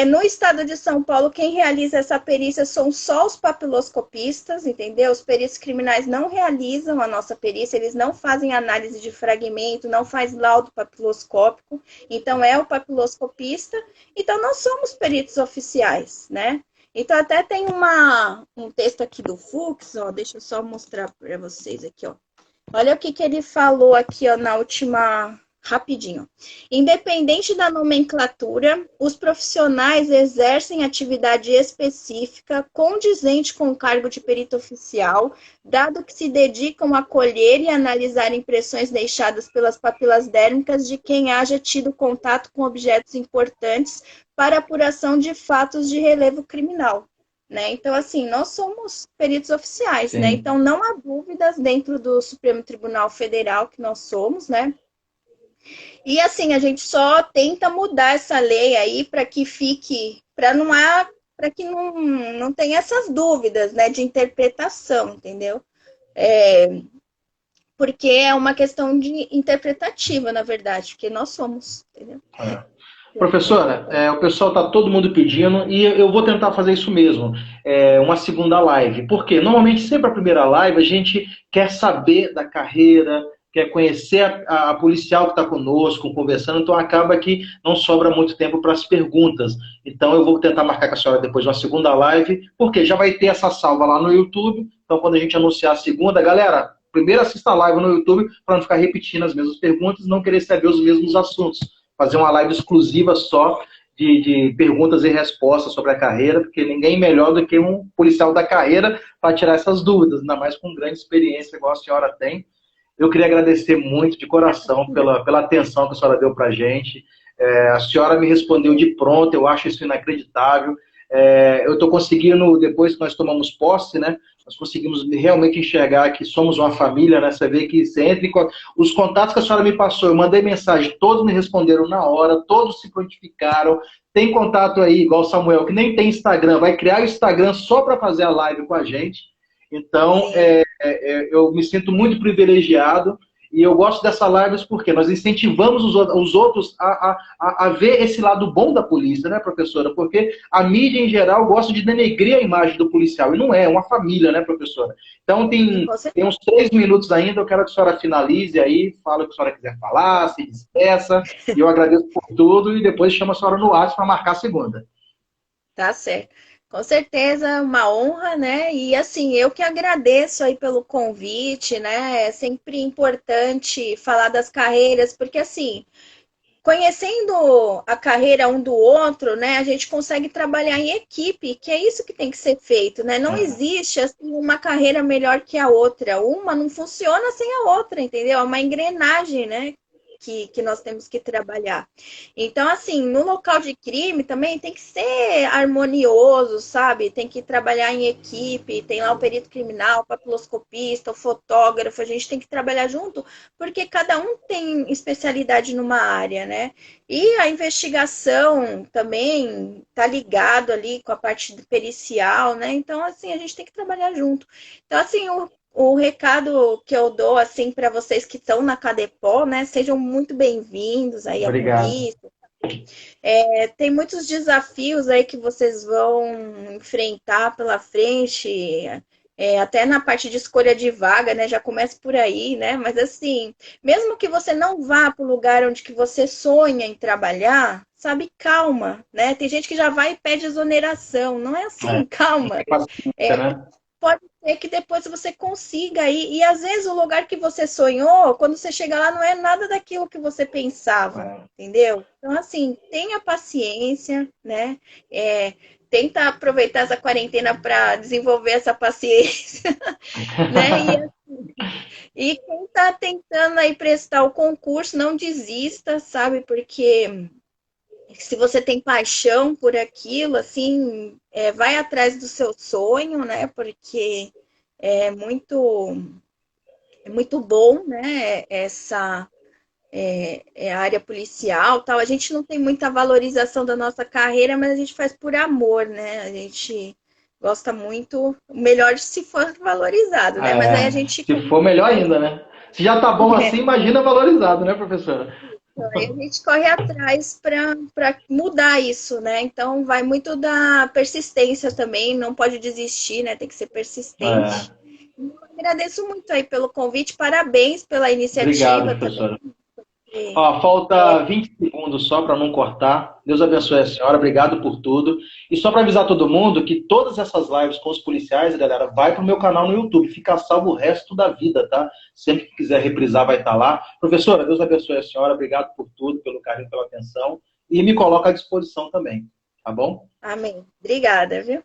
No estado de São Paulo, quem realiza essa perícia são só os papiloscopistas, entendeu? Os peritos criminais não realizam a nossa perícia, eles não fazem análise de fragmento, não faz laudo papiloscópico, então é o papiloscopista. Então, nós somos peritos oficiais, né? Então, até tem um texto aqui do Fux, ó, deixa eu só mostrar para vocês aqui, ó. Olha o que ele falou aqui, ó, na última, rapidinho. Independente da nomenclatura, os profissionais exercem atividade específica condizente com o cargo de perito oficial, dado que se dedicam a colher e analisar impressões deixadas pelas papilas dérmicas de quem haja tido contato com objetos importantes para apuração de fatos de relevo criminal. Né? Então, assim, nós somos peritos oficiais, né? Sim. Então, não há dúvidas dentro do Supremo Tribunal Federal que nós somos, né? E, assim, a gente só tenta mudar essa lei aí para que fique, para que não tenha essas dúvidas, né, de interpretação, entendeu? Porque é uma questão de interpretativa, na verdade, porque nós somos, entendeu? É. Professora, o pessoal está todo mundo pedindo e eu vou tentar fazer isso mesmo, uma segunda live. Porque normalmente sempre a primeira live a gente quer saber da carreira, quer conhecer a policial que está conosco, conversando, então acaba que não sobra muito tempo para as perguntas. Então eu vou tentar marcar com a senhora depois uma segunda live, porque já vai ter essa salva lá no YouTube, então quando a gente anunciar a segunda, galera, primeiro assista a live no YouTube para não ficar repetindo as mesmas perguntas, não querer saber os mesmos assuntos. Fazer uma live exclusiva só de perguntas e respostas sobre a carreira, porque ninguém melhor do que um policial da carreira para tirar essas dúvidas, ainda mais com grande experiência, igual a senhora tem. Eu queria agradecer muito de coração pela atenção que a senhora deu para a gente. A senhora me respondeu de pronto, eu acho isso inacreditável. Eu estou conseguindo, depois que nós tomamos posse, né, nós conseguimos realmente enxergar que somos uma família, né? Você vê que você entra os contatos que a senhora me passou, eu mandei mensagem, todos me responderam na hora, todos se prontificaram. Tem contato aí, igual o Samuel, que nem tem Instagram, vai criar o Instagram só para fazer a live com a gente. Então, sim, eu me sinto muito privilegiado e eu gosto dessa live porque nós incentivamos os outros a ver esse lado bom da polícia, né, professora? Porque a mídia, em geral, gosta de denegrir a imagem do policial, e não é uma família, né, professora? Então, com certeza. tem uns 3 minutos ainda, eu quero que a senhora finalize aí, fale o que a senhora quiser falar, se despeça, e eu agradeço por tudo, e depois chamo a senhora no WhatsApp para marcar a segunda. Tá certo. Com certeza, uma honra, né? E assim, eu que agradeço aí pelo convite, né? É sempre importante falar das carreiras, porque assim, conhecendo a carreira um do outro, né, a gente consegue trabalhar em equipe, que é isso que tem que ser feito, né? Não É, existe assim uma carreira melhor que a outra. Uma não funciona sem a outra, entendeu? É uma engrenagem, né? Que nós temos que trabalhar. Então, assim, no local de crime também tem que ser harmonioso, sabe? Tem que trabalhar em equipe, tem lá o perito criminal, o papiloscopista, o fotógrafo, a gente tem que trabalhar junto porque cada um tem especialidade numa área, né? E a investigação também está ligado ali com a parte pericial, né? Então, assim, a gente tem que trabalhar junto. Então, assim, o recado que eu dou, assim, para vocês que estão na Cadepol, né? Sejam muito bem-vindos aí à obrigado. polícia. Tem muitos desafios aí que vocês vão enfrentar pela frente, até na parte de escolha de vaga, né? Já começa por aí, né? Mas assim, mesmo que você não vá para o lugar onde que você sonha em trabalhar, sabe, calma, né? Tem gente que já vai e pede exoneração. Não é É, assim, calma. tem paciência, né? Pode ser que depois você consiga ir. E às vezes o lugar que você sonhou, quando você chega lá, não é nada daquilo que você pensava, É. entendeu? Então, assim, tenha paciência, né? É, tenta aproveitar essa quarentena para desenvolver essa paciência, né? E quem está tentando aí prestar o concurso, não desista, sabe? Porque se você tem paixão por aquilo, assim, vai atrás do seu sonho, né? Porque é muito, é muito bom, né? Essa a área policial, tal. A gente não tem muita valorização da nossa carreira, mas a gente faz por amor, né? A gente gosta muito, melhor se for valorizado, né? Mas aí a É, gente se for melhor ainda, né? Se já tá bom assim, imagina valorizado, né, professora? aí a gente corre atrás para mudar isso, né? Então vai muito da persistência também, não pode desistir, né? Tem que ser É, persistente. Eu agradeço muito aí pelo convite, parabéns pela obrigado, iniciativa também. professora. Ó, falta 20 segundos só para não cortar. Deus abençoe a senhora, obrigado por tudo. E só para avisar todo mundo que todas essas lives com os policiais, galera, vai pro meu canal no YouTube, fica salvo o resto da vida, tá? Sempre que quiser reprisar, vai estar lá. Professora, Deus abençoe a senhora, obrigado por tudo, pelo carinho, pela atenção. E me coloca à disposição também, tá bom? Amém. Obrigada, viu?